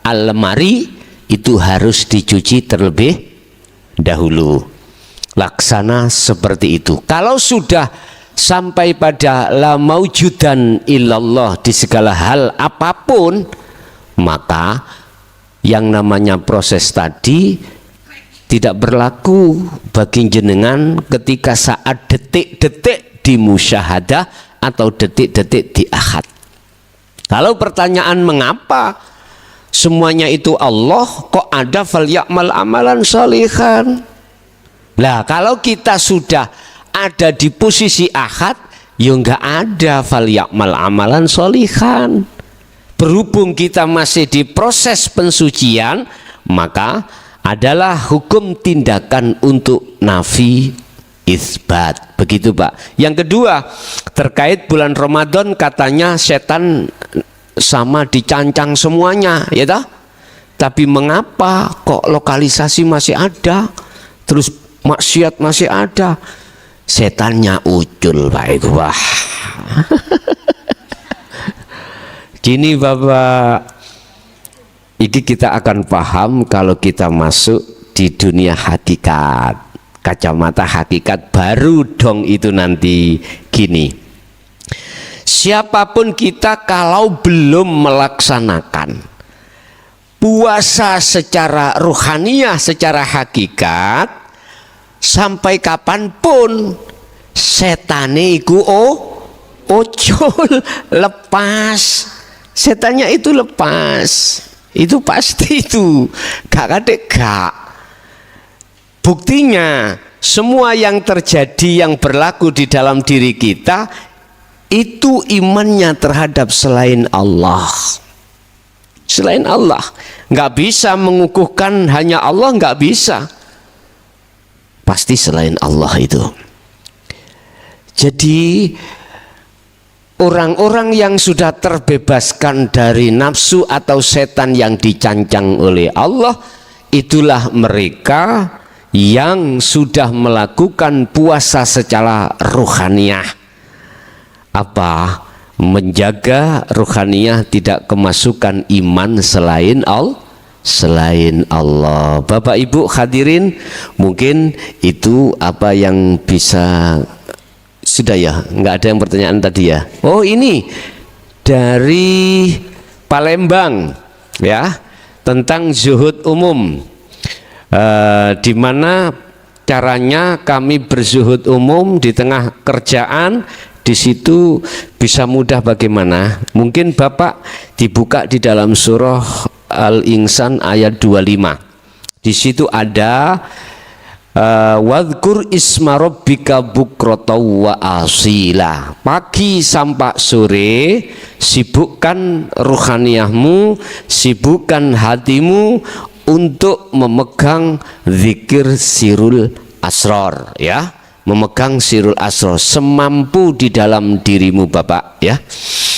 almari itu harus dicuci terlebih dahulu. Laksana seperti itu. Kalau sudah sampai pada la maujudan illallah di segala hal apapun, maka yang namanya proses tadi tidak berlaku bagi jenengan ketika saat detik-detik di musyahadah atau detik-detik di ahad. Kalau pertanyaan mengapa semuanya itu Allah, kok ada falyamal amalan sholihan? Lah kalau kita sudah ada di posisi ahad, ya enggak ada falyamal amalan sholihan. Berhubung kita masih di proses pensucian, maka adalah hukum tindakan untuk nafi isbat. Begitu Pak. Yang kedua, terkait bulan Ramadan katanya setan sama dicancang semuanya, ya toh? Tapi mengapa kok lokalisasi masih ada, terus maksiat masih ada? Setannya ucul Pak itu, wah. Gini Bapak, ini kita akan paham kalau kita masuk di dunia hakikat, kacamata hakikat baru dong itu nanti. Gini, siapapun kita kalau belum melaksanakan puasa secara ruhaniyah, secara hakikat, sampai kapanpun setane iku ojol lepas, setannya itu lepas, itu pasti itu gak kadek gak. Buktinya semua yang terjadi yang berlaku di dalam diri kita itu imannya terhadap selain Allah. Selain Allah nggak bisa mengukuhkan hanya Allah, nggak bisa, pasti selain Allah itu. Jadi orang-orang yang sudah terbebaskan dari nafsu atau setan yang dicancang oleh Allah, itulah mereka yang sudah melakukan puasa secara ruhaniyah. Apa? Menjaga ruhaniyah tidak kemasukan iman selain Allah. Bapak Ibu hadirin, mungkin itu apa yang bisa. Sudah ya, nggak ada yang pertanyaan tadi ya. Oh ini dari Palembang ya, tentang zuhud umum. Di mana caranya kami berzuhud umum di tengah kerjaan, di situ bisa mudah bagaimana? Mungkin Bapak dibuka di dalam surah Al-Insan ayat 25. Di situ ada wadhkur isma rabbika bukrata wa asila. Pagi sampai sore sibukkan ruhaniyahmu, sibukkan hatimu untuk memegang zikir sirul asrar ya, memegang sirul asrar semampu di dalam dirimu Bapak ya.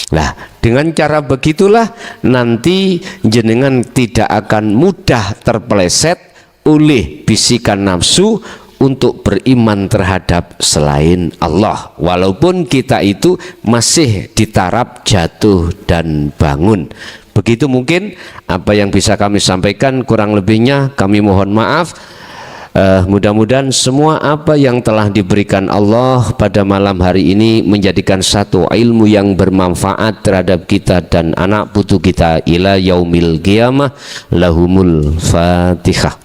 Nah, dengan cara begitulah nanti jenengan tidak akan mudah terpeleset oleh bisikan nafsu untuk beriman terhadap selain Allah, walaupun kita itu masih di taraf jatuh dan bangun. Begitu mungkin apa yang bisa kami sampaikan, kurang lebihnya kami mohon maaf. Mudah-mudahan semua apa yang telah diberikan Allah pada malam hari ini menjadikan satu ilmu yang bermanfaat terhadap kita dan anak putu kita ila yaumil qiyamah. Lahumul Fatihah.